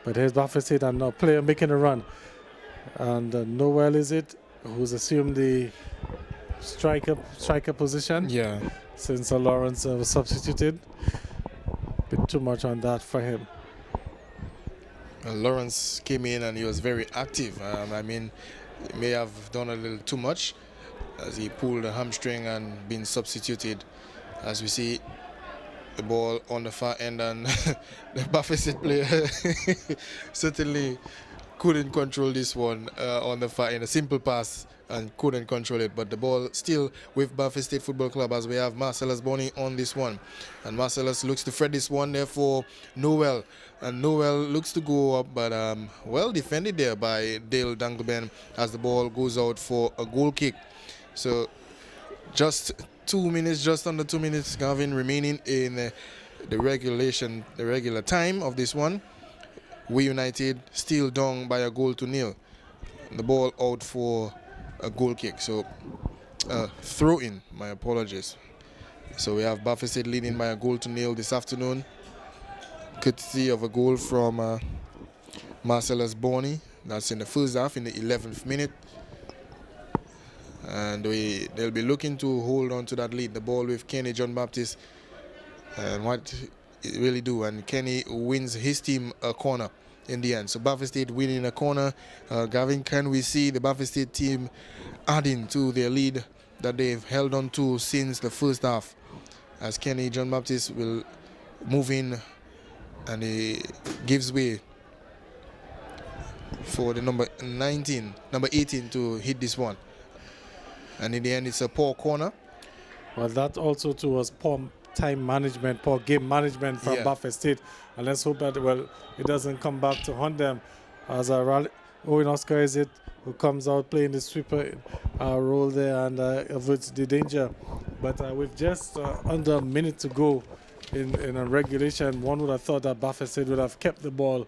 But here's Bafa State, and now player making a run. And Noel is it, who's assumed the striker position. Yeah. Since Lawrence was substituted. Bit too much on that for him. Lawrence came in and he was very active. I mean, he may have done a little too much as he pulled a hamstring and been substituted. As we see the ball on the far end, and the Bafa State player certainly couldn't control this one on the far end. A simple pass and couldn't control it, but the ball still with Bafa State Football Club as we have Marcellus Boney on this one. And Marcellus looks to thread this one there for Noel. And Noel looks to go up, but well defended there by Dale Dangleben as the ball goes out for a goal kick. So just 2 minutes, just under 2 minutes, Gavin, remaining in the regular time of this one. We United still down by a 1-0. The ball out for a goal kick. So throw in, my apologies. So we have Bafa State leading by a 1-0 this afternoon. Courtesy of a goal from Marcellus Boney. That's in the first half, in the 11th minute. and they'll be looking to hold on to that lead. The ball with Kenny John Baptist, and what it really do, and Kenny wins his team a corner in the end. So Buffalo State winning a corner. Gavin, can we see the Buffalo State team adding to their lead that they've held on to since the first half, as Kenny John Baptist will move in and he gives way for the number 18 to hit this one, and in the end it's a poor corner. Well, that also too was poor time management, poor game management from Buffalo State, and let's hope that it doesn't come back to haunt them, as Owen Oscar is it who comes out playing the sweeper role there and averts the danger. But with just under a minute to go in a regulation, one would have thought that Buffalo State would have kept the ball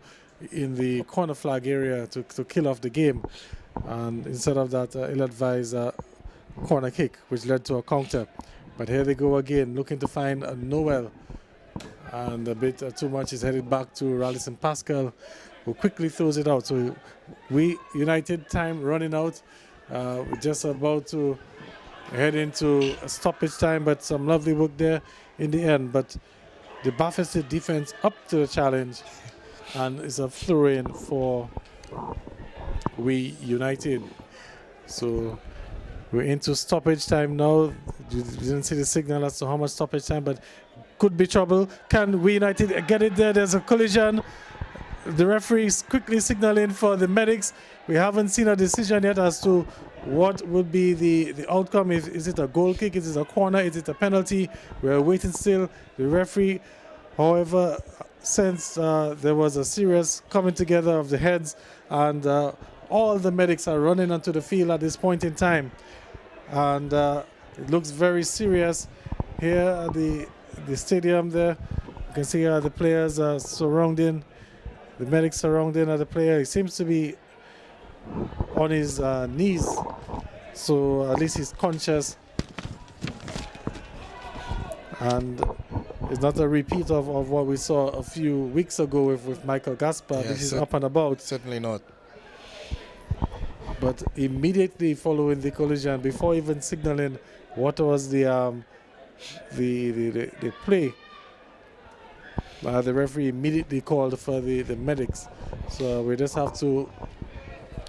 in the corner flag area to kill off the game, and instead of that ill-advised corner kick, which led to a counter. But here they go again, looking to find a Noel, and a bit too much is headed back to Rallison Pascal, who quickly throws it out. So we United time running out. We're just about to head into a stoppage time, but some lovely work there in the end. But the Buffalo State defense up to the challenge, and it's a throw-in for we United. So we're into stoppage time now. You didn't see the signal as to how much stoppage time, but could be trouble. Can we United get it there? There's a collision. The referee is quickly signaling for the medics. We haven't seen a decision yet as to what would be the outcome. Is it a goal kick? Is it a corner? Is it a penalty? We're waiting still. The referee, however, since there was a serious coming together of the heads, and all the medics are running onto the field at this point in time. And it looks very serious here at the stadium there. You can see the players are surrounding, the medics surrounding the player. He seems to be on his knees, so at least he's conscious. And it's not a repeat of what we saw a few weeks ago with Michael Gaspar. This is up and about. Certainly not. But immediately following the collision, before even signaling what was the play, the referee immediately called for the medics. So we just have to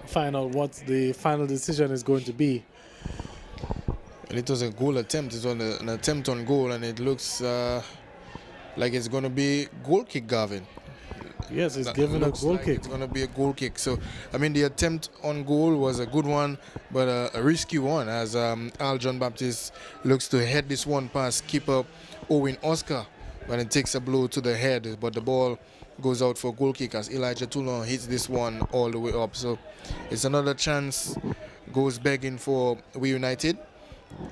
find out what the final decision is going to be. And it was a goal attempt. It was an attempt on goal, and it looks like it's going to be goal kick, Gavin. Yes, it's given a goal kick. It's going to be a goal kick. So, I mean, the attempt on goal was a good one, but a risky one, as Al John Baptist looks to head this one past keeper Owen Oscar, when it takes a blow to the head, but the ball goes out for goal kick as Elijah Toulon hits this one all the way up. So it's another chance goes begging for We United,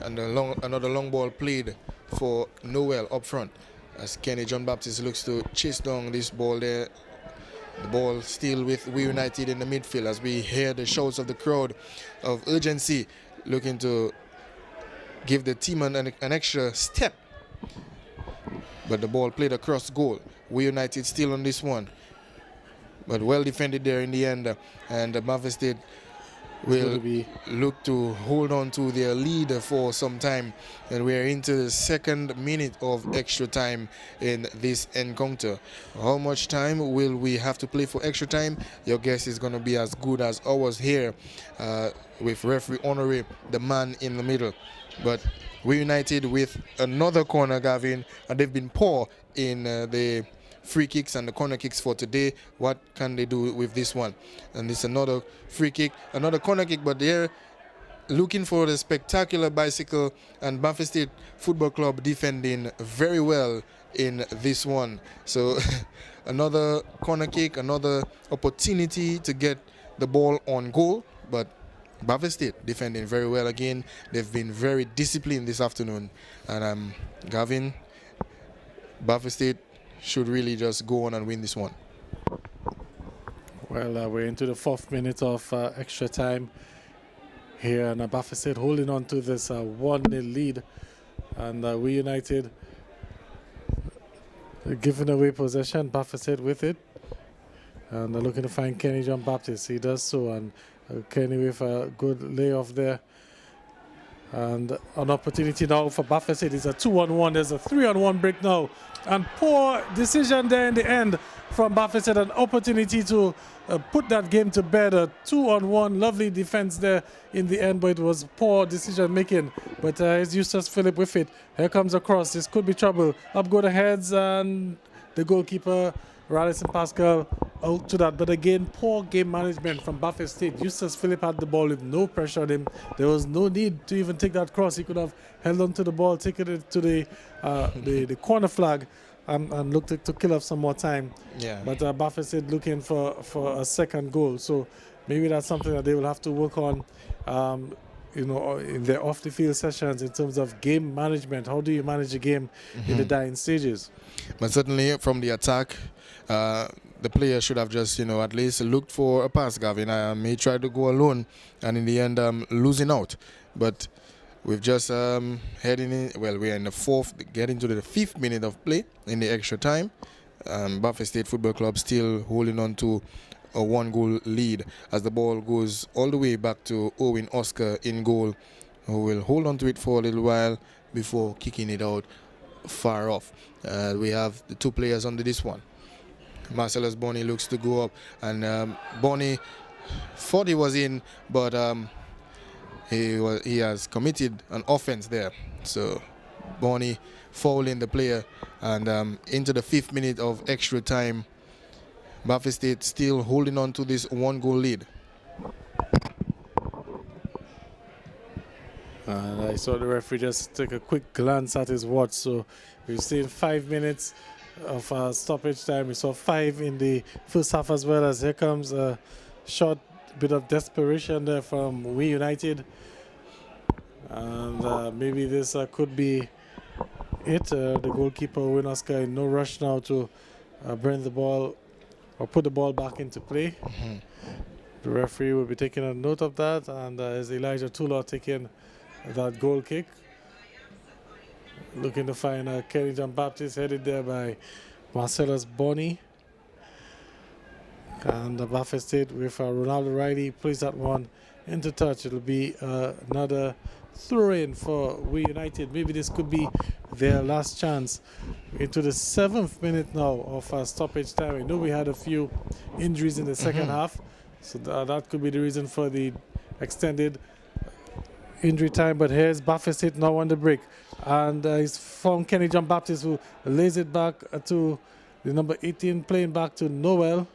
and another long ball played for Noel up front, as Kenny John Baptist looks to chase down this ball there. The ball still with We United in the midfield, as we hear the shouts of the crowd of urgency, looking to give the team an extra step. But the ball played across goal. We United still on this one, but well defended there in the end, and Buffalo State will look to hold on to their lead for some time, and we are into the second minute of extra time in this encounter. How much time will we have to play for extra time? Your guess is going to be as good as ours here, with referee Honore, the man in the middle. But We United with another corner, Gavin, and they've been poor in the free kicks and the corner kicks for today. What can they do with this one? And it's another free kick, another corner kick, but they're looking for the spectacular bicycle, and Buffalo State Football Club defending very well in this one. So another corner kick, another opportunity to get the ball on goal, but Buffalo State defending very well again. They've been very disciplined this afternoon, and Gavin, Buffalo State should really just go on and win this one. Well, we're into the fourth minute of extra time here, and Buffalo State holding on to this 1-0 lead, and We United giving away possession. Buffalo State with it, and they're looking to find Kenny John Baptist. He does so, and Kenny with a good layoff there, And an opportunity now for Buffett State. It's a 2-on-1. There's a 3-on-1 break now. And poor decision there in the end from Buffett State. An opportunity to put that game to bed. A 2-on-1. Lovely defense there in the end, but it was poor decision making. But it's Eustace Phillip with it. Here comes a cross. This could be trouble. Up go the heads, and the goalkeeper, Rallison Pascal, out to that. But again, poor game management from Buffett State. Eustace Phillip had the ball with no pressure on him. There was no need to even take that cross. He could have held on to the ball, taken it to the corner flag, and looked to kill off some more time. Yeah. But Buffett State looking for a second goal. So maybe that's something that they will have to work on, in their off-the-field sessions in terms of game management. How do you manage a game in the dying stages? But certainly from the attack, the player should have just, at least looked for a pass, Gavin. He tried to go alone, and in the end, losing out. But we've just heading in. Well, we're in the fourth, getting to the 5th minute of play in the extra time. Buffett State Football Club still holding on to a 1-goal lead as the ball goes all the way back to Owen Oscar in goal, who will hold on to it for a little while before kicking it out far off. We have the 2 players under this one. Marcellus Bonny looks to go up, and Bonny thought he was in, but he has committed an offense there. So Bonny fouling the player, and into the 5th minute of extra time, Buffett State still holding on to this 1-goal lead. And I saw the referee just take a quick glance at his watch. So we've seen 5 minutes of stoppage time. We saw 5 in the first half as well. As here comes a short bit of desperation there from We United. And maybe this could be it. The goalkeeper, Owen Oscar, in no rush now to bring the ball or put the ball back into play. The referee will be taking a note of that. And as Elijah Tula taking that goal kick, looking to find Kenny John Baptist, headed there by Marcellus Bonny. And Buffett State with Ronaldo Riley plays that one into touch. It'll be another throw-in for We United. Maybe this could be their last chance. Into the 7th minute now of stoppage time. I know we had a few injuries in the second half, so that could be the reason for the extended injury time. But here's Buffett State now on the break, and he's found Kenny John Baptist, who lays it back to the number 18, playing back to Noel.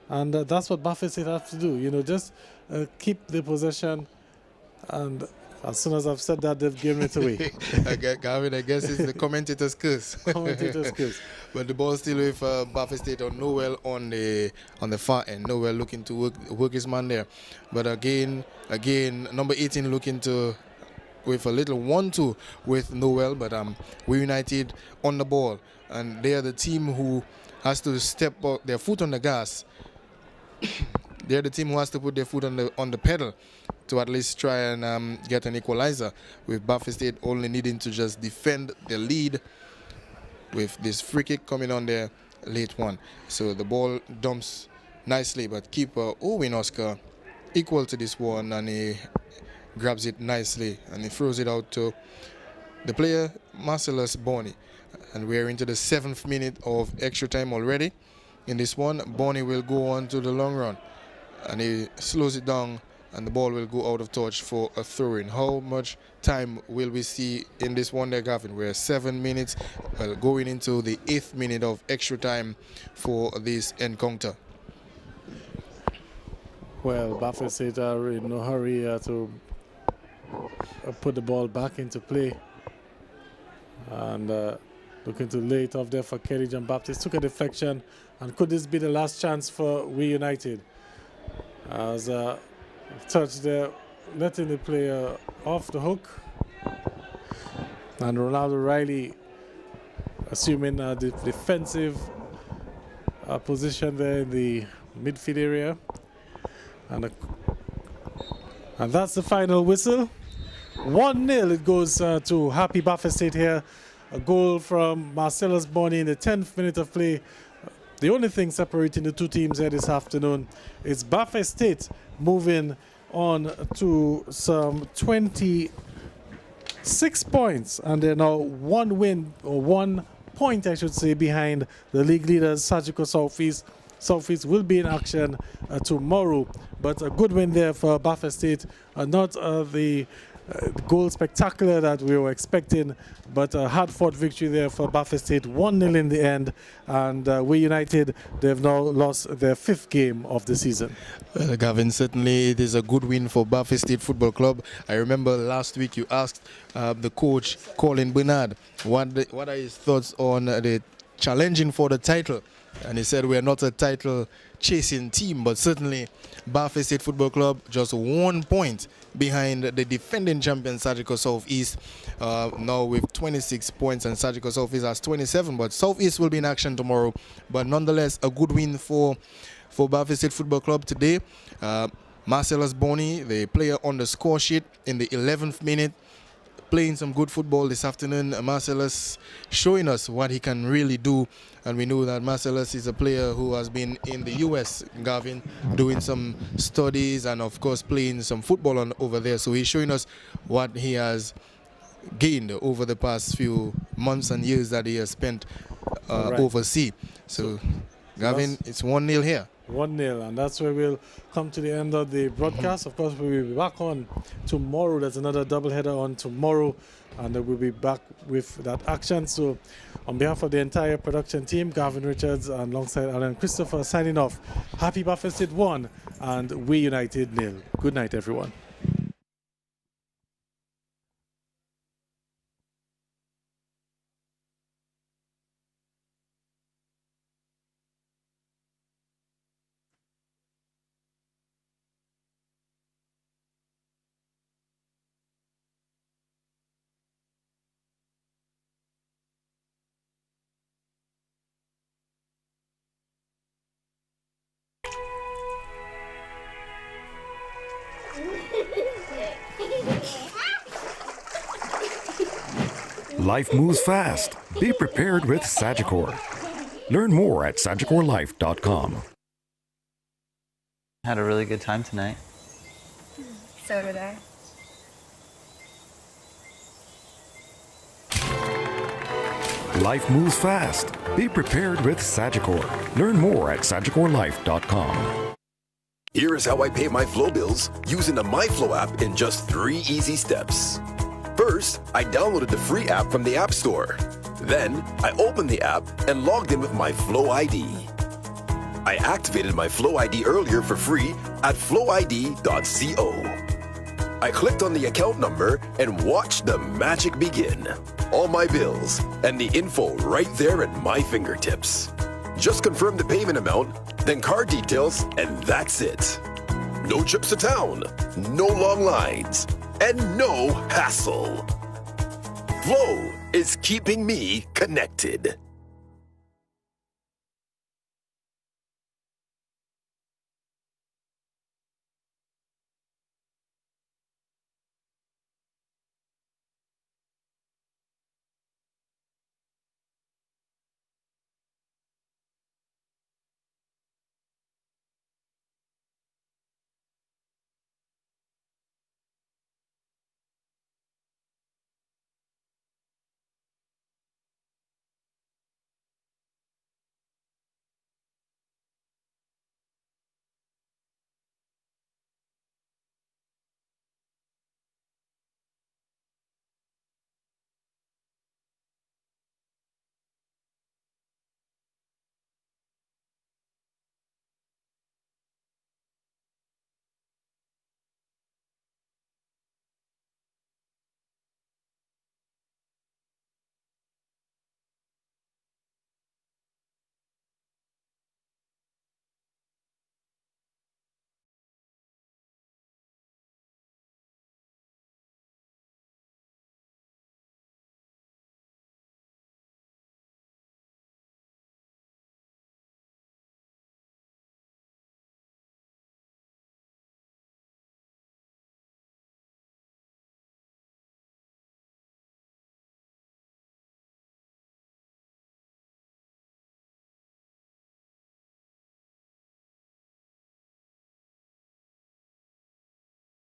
And that's what Buffett State have to do, just keep the possession. And as soon as I've said that, they've given it away. Gavin, I guess it's the commentator's curse. Commentator's curse. But the ball still with Buffett State on Noel on the far end. Noel looking to work his man there. But again, number 18 looking to with a little 1-2 with Noel. But We United on the ball, and they are the team who has to step their foot on the gas. They're the team who has to put their foot on the pedal to at least try and get an equalizer, with Buffett State only needing to just defend the lead with this free kick coming on there late one. So the ball dumps nicely, but keeper Owen Oscar equal to this one, and he grabs it nicely and he throws it out to the player Marcellus Bonny. And we're into the 7th minute of extra time already. In this one, Bonny will go on to the long run, and he slows it down, and the ball will go out of touch for a throw-in. How much time will we see in this one there, Gavin? We're 7 minutes, going into the 8th minute of extra time for this encounter. Well, Buffett State are in no hurry to put the ball back into play. And looking to lay it off there for Kenny John Baptist. Took a deflection, and could this be the last chance for We United? As touch there, letting the player off the hook. And Ronaldo Riley assuming the defensive position there in the midfield area. And that's the final whistle. 1-0 it goes to Happi Buffett State here. A goal from Marcellus Bonny in the 10th minute of play. The only thing separating the two teams here this afternoon is Buffett State moving on to some 20 6 points, and they're now 1 win, or 1 point, I should say, behind the league leaders, Sajiko Southeast. Southeast will be in action tomorrow, but a good win there for Baffa State. Not the goal spectacular that we were expecting, but a hard-fought victory there for Baffa State, 1-0 in the end. And we United, they've now lost their 5th game of the season. Well, Gavin, certainly it is a good win for Baffa State Football Club. I remember last week you asked the coach, Colin Bernard, what are his thoughts on the challenging for the title. And he said we are not a title-chasing team, but certainly Baffa State Football Club just 1 point behind the defending champion Sajiko Southeast, now with 26 points, and Sajiko Southeast has 27. But Southeast will be in action tomorrow. But nonetheless, a good win for Baffa State Football Club today. Marcellus Bonney, the player on the score sheet in the 11th minute, playing some good football this afternoon. Marcellus showing us what he can really do, and we know that Marcellus is a player who has been in the US, Gavin, doing some studies and of course playing some football over there. So he's showing us what he has gained over the past few months and years that he has spent overseas. So Gavin, it's 1-0 here. 1-0, and that's where we'll come to the end of the broadcast. Of course, we will be back on tomorrow. There's another doubleheader on tomorrow, and we'll be back with that action. So on behalf of the entire production team, Gavin Richards and alongside Alan Christopher signing off. Happy Baffa State 1 and We United 0. Good night, everyone. Life moves fast. Be prepared with Sagicor. Learn more at SagicorLife.com. Had a really good time tonight. So did I. Life moves fast. Be prepared with Sagicor. Learn more at SagicorLife.com. Here is how I pay my flow bills using the MyFlow app in just 3 easy steps. First, I downloaded the free app from the App Store. Then, I opened the app and logged in with my Flow ID. I activated my Flow ID earlier for free at flowid.co. I clicked on the account number and watched the magic begin. All my bills and the info right there at my fingertips. Just confirm the payment amount, then card details, and that's it. No trips to town, no long lines, and no hassle. Flow is keeping me connected.